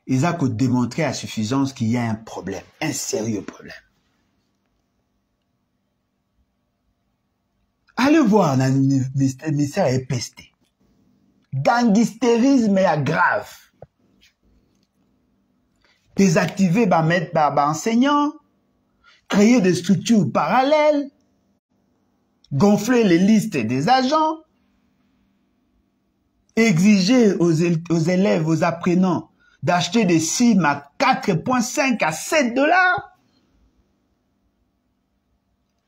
ils ont démontré à suffisance qu'il y a un problème, un sérieux problème. Allez voir dans le ministère EPST. Gangstérisme est grave. Désactiver, mettre enseignants, créer des structures parallèles, gonfler les listes des agents, exiger aux élèves, aux apprenants, d'acheter des SIM à 4,5 à $7.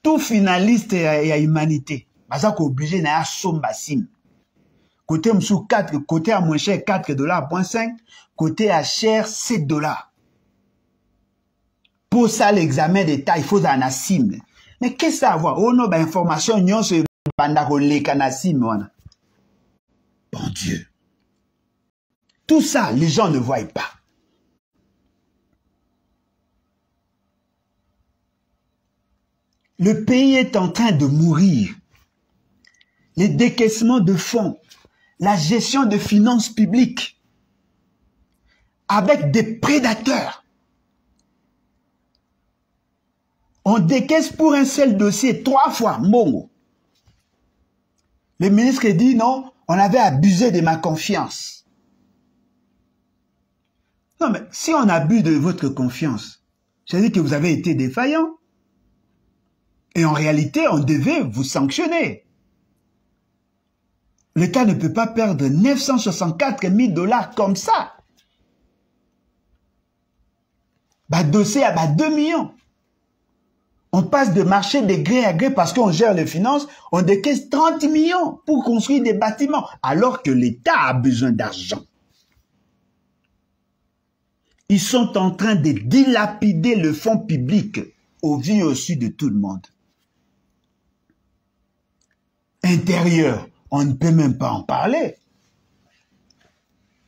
Tout finaliste et à humanité. Parce qu'on est obligé d'aller somba sim. Côté msou 4, côté à moins cher $4,5, côté à cher $7. Pour ça, l'examen d'état, il faut un sim. Mais qu'est-ce que ça a à voir? Oh non, information, nyon se bandako lekana sim, wana. Bon Dieu. Tout ça, les gens ne voient pas. Le pays est en train de mourir. Les décaissements de fonds, la gestion de finances publiques, avec des prédateurs. On décaisse pour un seul dossier 3 fois, Mongo. Le ministre dit non, on avait abusé de ma confiance. Non, mais si on abuse de votre confiance, c'est-à-dire que vous avez été défaillant. Et en réalité, on devait vous sanctionner. L'État ne peut pas perdre $964 000 comme ça. Bah, dossier à 2 millions. On passe de marché de gré à gré parce qu'on gère les finances, on décaisse 30 millions pour construire des bâtiments, alors que l'État a besoin d'argent. Ils sont en train de dilapider le fonds public au vu et au su de tout le monde. Intérieur, on ne peut même pas en parler.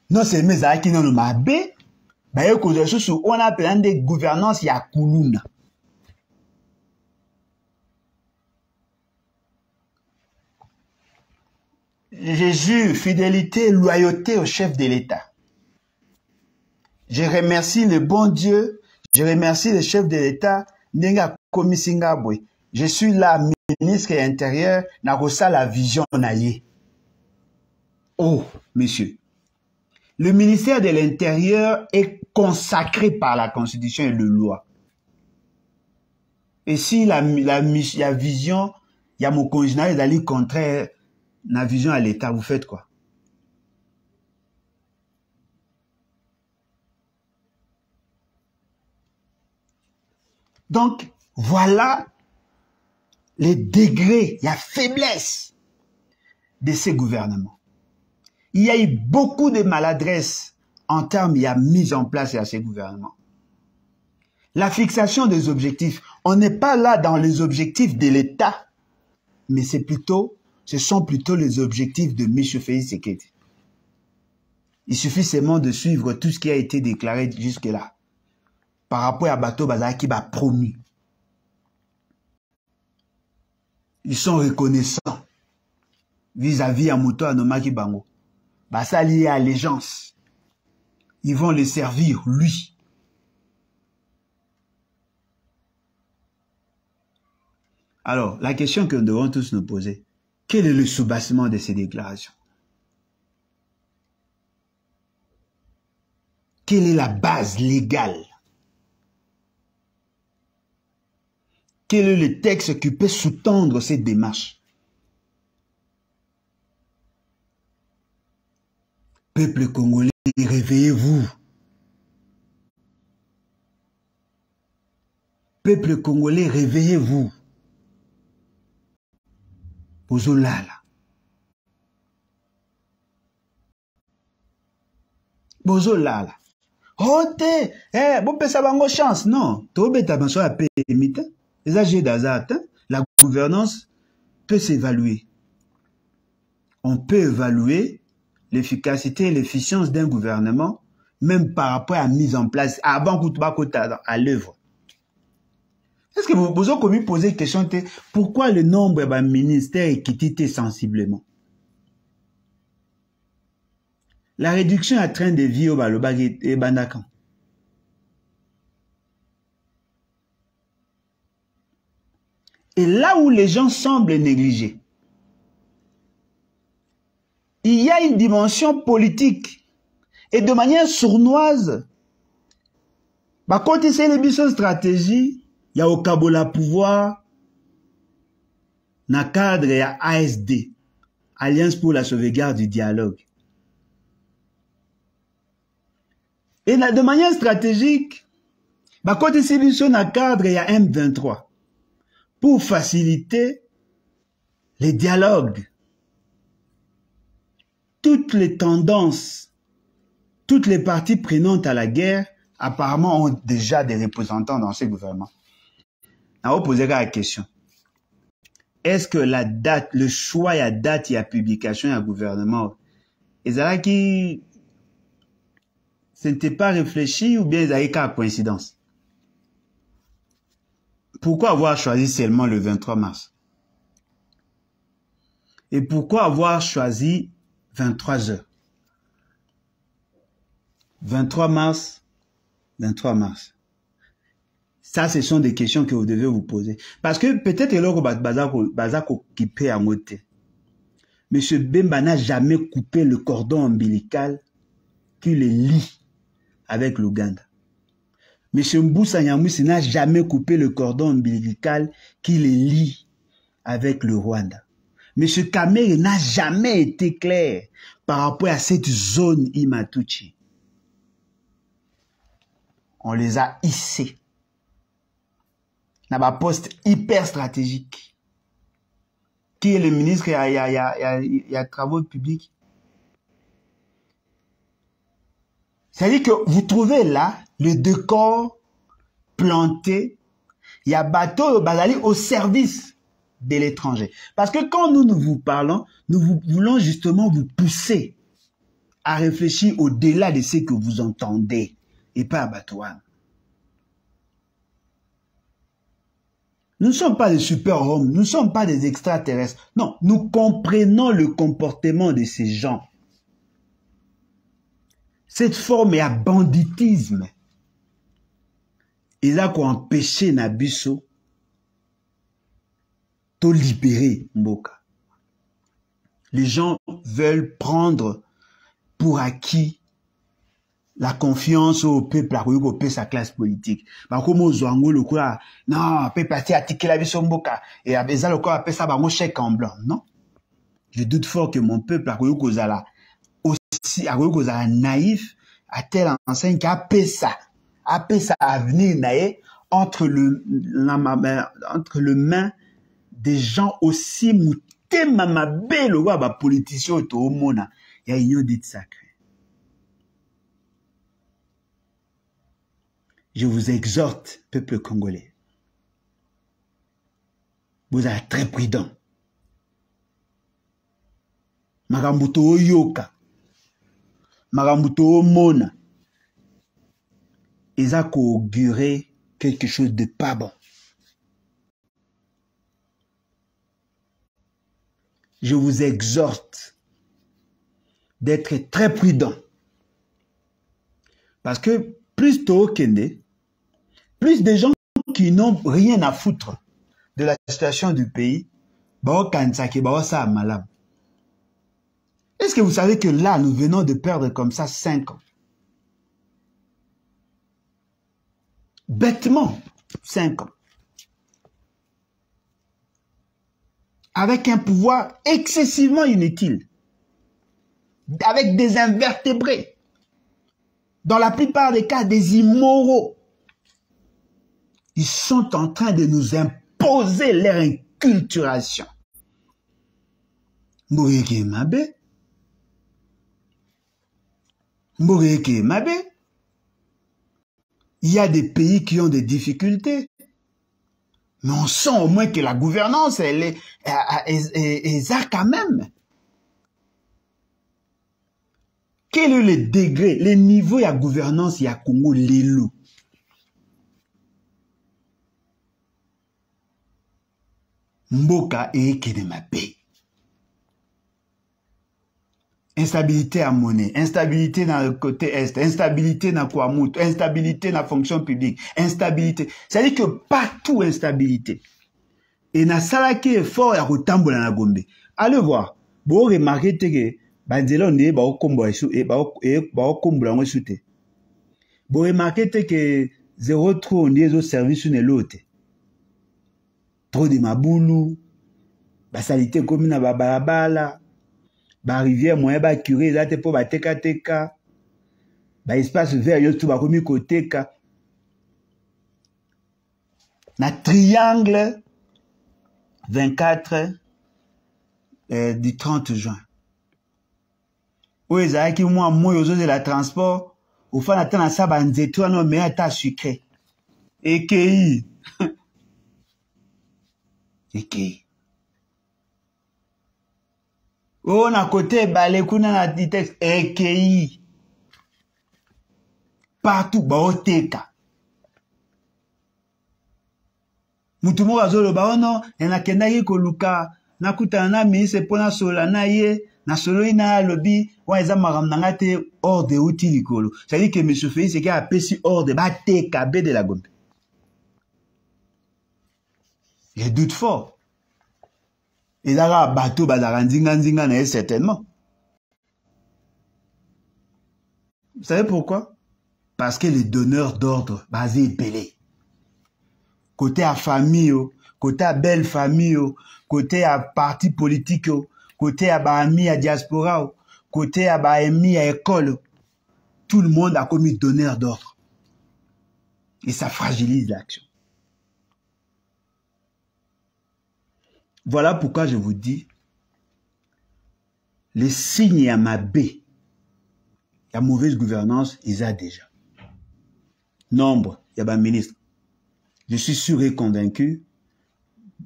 Non, c'est mes amis qui n'ont pas bé. On appelle des gouvernances ya kuluna. J'ai jure fidélité, loyauté au chef de l'État. Je remercie le bon Dieu, je remercie le chef de l'État, Nenga Komisingabwe. Je suis là, ministre intérieur, n'a reçu la vision naïe. Oh, monsieur. Le ministère de l'Intérieur est consacré par la Constitution et la loi. Et si la vision, il y a mon congénère d'aller contraire la vision à l'État, vous faites quoi? Donc, voilà les degrés, la faiblesse de ces gouvernements. Il y a eu beaucoup de maladresse en termes de mise en place de ces gouvernements. La fixation des objectifs, on n'est pas là dans les objectifs de l'État, mais ce sont plutôt les objectifs de M. Félix Tshisekedi. Il suffit seulement de suivre tout ce qui a été déclaré jusque-là. Par rapport à Bato Bazar qui va promu. Ils sont reconnaissants vis-à-vis à Moto Anomaki Bango. Bah, ça lié à allégeance. Ils vont le servir, lui. Alors, la question que nous devons tous nous poser, quel est le soubassement de ces déclarations? Quelle est la base légale? Quel est le texte qui peut sous-tendre cette démarche? Peuple congolais, réveillez-vous. Peuple congolais, réveillez-vous. Bozolala. Bozolala. Hote, bon peut savoir chance, non. Tobeta banso a permis. Les âges d'Azat, la gouvernance peut s'évaluer. On peut évaluer l'efficacité et l'efficience d'un gouvernement, même par rapport à la mise en place, avant à l'œuvre. Est-ce que vous avez commis poser une question, pourquoi le nombre de ministères est quitté sensiblement? La réduction à train de vie au Balobag et Bandakan. Et là où les gens semblent négligés, il y a une dimension politique. Et de manière sournoise, quand c'est les bisous stratégie, il y a au Kabola pouvoir, dans le cadre, il y a ASD, Alliance pour la sauvegarde du dialogue. Et de manière stratégique, quand c'est les bisous dans le cadre, il y a M23. Pour faciliter les dialogues. Toutes les tendances, toutes les parties prenantes à la guerre, apparemment ont déjà des représentants dans ces gouvernements. On va poser la question. Est-ce que la date, le choix et la date et la publication et le gouvernement, ce n'était pas réfléchi ou bien ils avaient qu'à coïncidence? Pourquoi avoir choisi seulement le 23 mars? Et pourquoi avoir choisi 23 heures? 23 mars, 23 mars. Ça, ce sont des questions que vous devez vous poser. Parce que peut-être que Bazak occupé à moté. M. Bemba n'a jamais coupé le cordon ombilical qui le lie avec l'Ouganda. M. Mboussa Nyamwisi n'a jamais coupé le cordon ombilical qui le lie avec le Rwanda. M. Kamere n'a jamais été clair par rapport à cette zone Imatuchi. On les a hissés dans un poste hyper stratégique. Qui est le ministre? Il y a travaux publics. C'est-à-dire que vous trouvez là le décor planté. Il y a bateau Bazali au service de l'étranger. Parce que quand nous vous parlons, voulons justement vous pousser à réfléchir au-delà de ce que vous entendez et pas à Batouane. Nous ne sommes pas des super-hommes, nous ne sommes pas des extraterrestres. Non, nous comprenons le comportement de ces gens. Cette forme est à banditisme. Ils ont empêché Nabiso de libérer Mboka. Les gens veulent prendre pour acquis la confiance au peuple, à sa classe politique. Comme aux Zouango, le quoi, non, peuple a tiqué la vie sur Mboka. Et à Bézal, le quoi, appelle ça, mon chèque en blanc. Non. Je doute fort que mon peuple, a aussi, a naïf, à tel enseigne qu'à ça avenir naïf entre le main des gens aussi moutés, ma belle, ou bah, politiciens, au mona. Il y a une idée sacrée. Je vous exhorte, peuple congolais. Vous êtes très prudents. Marambuto yoka. Marambuto mona. Ils ont auguré quelque chose de pas bon. Je vous exhorte d'être très prudents. Parce que plus tôt qu'Ende, plus de gens qui n'ont rien à foutre de la situation du pays, est-ce que vous savez que là, nous venons de perdre comme ça 5 ans? Bêtement, 5 ans. Avec un pouvoir excessivement inutile. Avec des invertébrés. Dans la plupart des cas, des immoraux. Ils sont en train de nous imposer leur inculturation. Mboreke Mabe. Mboreke Mabe. Il y a des pays qui ont des difficultés. Mais on sent au moins que la gouvernance, elle est ça quand même. Quel est le degré, le niveau de la gouvernance il y a Congo Lelo? Mboka et Kedemabe. Instabilité à monnaie, instabilité dans le côté est, instabilité dans Kouamout, instabilité dans la fonction publique, instabilité. C'est-à-dire que partout instabilité. Et na salaki effort ya kotambola na Gombe. Allez voir. Bon remarquez que banzela on est ba okombo et ba okombola ngo sute. Bon remarquez que zéro trop on est au service une l'autre. Trop de maboulou, ba salité comme na ba balabala. Ba rivière moyen ba curé là te po ba teka ba espace vert yo tout ba komi koteka na triangle 24 du 30 juin où ezaki moi yozo de la transport au fin attendre ça ba nzeto no mais ata sucré EKI EKI. Oh, na côté balé kuna na texte EKI. Partout baoteka. Mutu mo azolo ba ono na kendaki koluka na kutana na ministre pona sola na ye na solo ina lobi wa eza maram nanga te hors de outil likolo. Ça dit que monsieur Félix qui a pesi hors de bateka be de la Gombe. Je doute fort. Et là, bateau, nzinga, certainement. Vous savez pourquoi? Parce que les donneurs d'ordre, basés pelés. Côté à famille, côté à belle famille, côté à parti politique, côté à ami à diaspora, côté à ami à école, tout le monde a commis donneur d'ordre. Et ça fragilise l'action. Voilà pourquoi je vous dis, les signes à ma baie, la mauvaise gouvernance, ils ont déjà. Nombre, il y a un ministre. Je suis sûr et convaincu,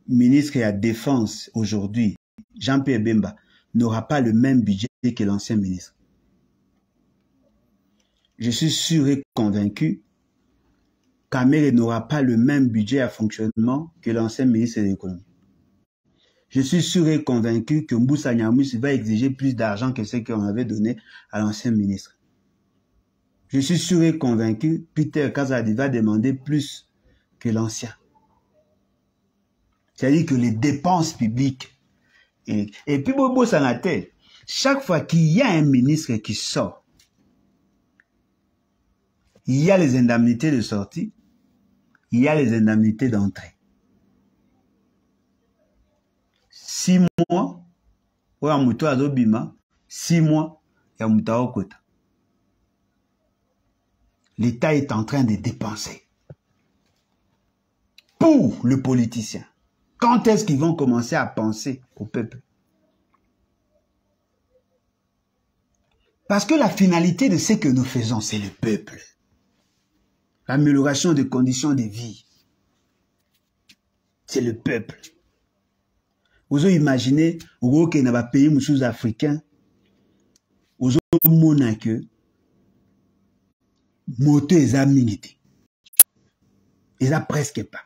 ministre de la Défense aujourd'hui, Jean-Pierre Bemba, n'aura pas le même budget que l'ancien ministre. Je suis sûr et convaincu qu'Amel n'aura pas le même budget à fonctionnement que l'ancien ministre de l'économie. Je suis sûr et convaincu que Mboussa Nyamouss va exiger plus d'argent que ce qu'on avait donné à l'ancien ministre. Je suis sûr et convaincu que Peter Kazadi va demander plus que l'ancien. C'est-à-dire que les dépenses publiques. Et puis, Bobo Sanatel, chaque fois qu'il y a un ministre qui sort, il y a les indemnités de sortie, il y a les indemnités d'entrée. 6 mois, ou à Mouto Adobima, 6 mois, et à Mouta Okota. L'État est en train de dépenser. Pour le politicien. Quand est-ce qu'ils vont commencer à penser au peuple? Parce que la finalité de ce que nous faisons, c'est le peuple. L'amélioration des conditions de vie. C'est le peuple. Vous imaginez, au Kenya, dans les pays sud-africains, vous avez que moto est à minute. Ils a presque pas.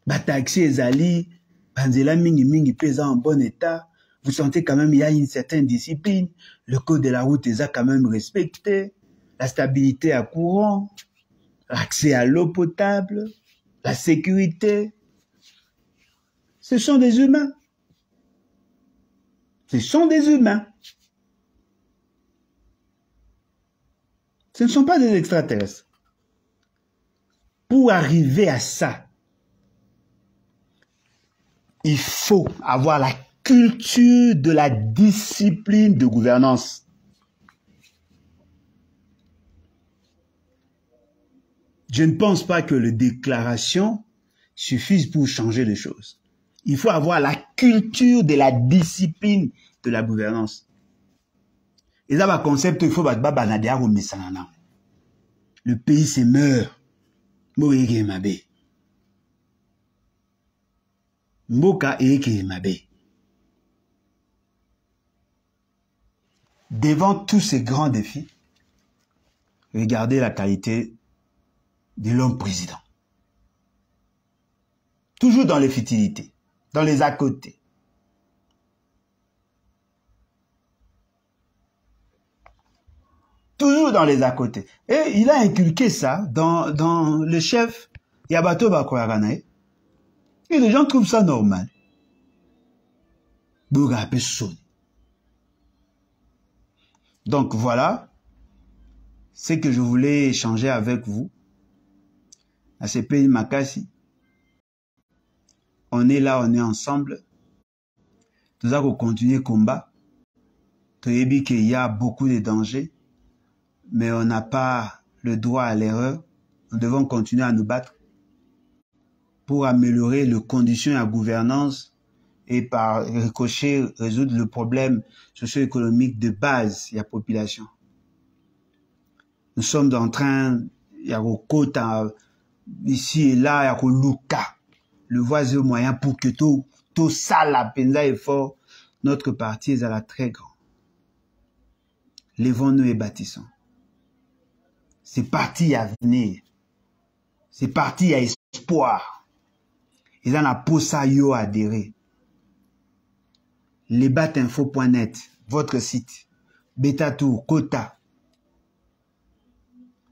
Les taxis, les alliés, Banzela mingi pesant en bon état. Vous sentez quand même il y a une certaine discipline. Le code de la route est quand même respecté. La stabilité à courant. L'accès à l'eau potable. La sécurité. Ce sont des humains. Ce sont des humains. Ce ne sont pas des extraterrestres. Pour arriver à ça, il faut avoir la culture de la discipline de gouvernance. Je ne pense pas que les déclarations suffisent pour changer les choses. Il faut avoir la culture de la discipline de la gouvernance. Et ça, le concept, il faut le pays se meurt. Mboka eke mabe. Devant tous ces grands défis, regardez la qualité de l'homme président. Toujours dans les futilités, dans les à côté. Toujours dans les à côté. Et il a inculqué ça dans le chef Yabato Bakoyaganae. Et les gens trouvent ça normal. Donc voilà ce que je voulais échanger avec vous. À ce pays Makassi. On est là, on est ensemble. Nous allons continuer le combat. Tu sais qu'il y a beaucoup de dangers, mais on n'a pas le droit à l'erreur. Nous devons continuer à nous battre pour améliorer les conditions et la gouvernance et par ricochet résoudre le problème socio-économique de base de la population. Nous sommes en train, il y a un quota ici et là, il y a un Luka, le voisin moyen pour que tout ça, la peine effort, notre parti est à la très grande. Lèvons-nous et bâtissons. C'est parti à venir. C'est parti à espoir. Ils en a pour ça yo adhérer. Lebatinfo.net, votre site. Beta Tour, quota.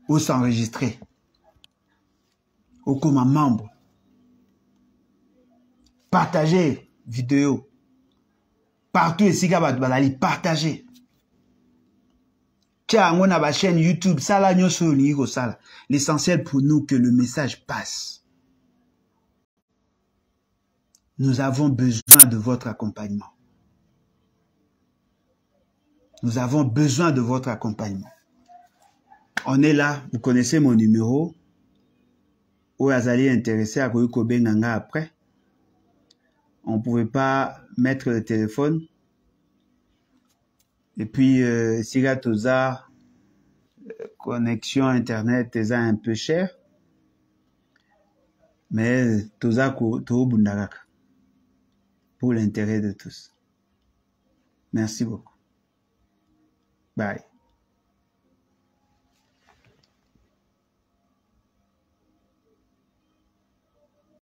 Où s'enregistrer. Où comme membre. Partagez vidéo. Partout ici, partagez. Tiens, on a ma chaîne YouTube. L'essentiel pour nous que le message passe. Nous avons besoin de votre accompagnement. Nous avons besoin de votre accompagnement. On est là, vous connaissez mon numéro. Ou Azali intéressé à Kobe Nganga après. On ne pouvait pas mettre le téléphone. Et puis, si la connexion Internet est un peu cher. mais tozako tobundakaka pour l'intérêt de tous. Merci beaucoup. Bye.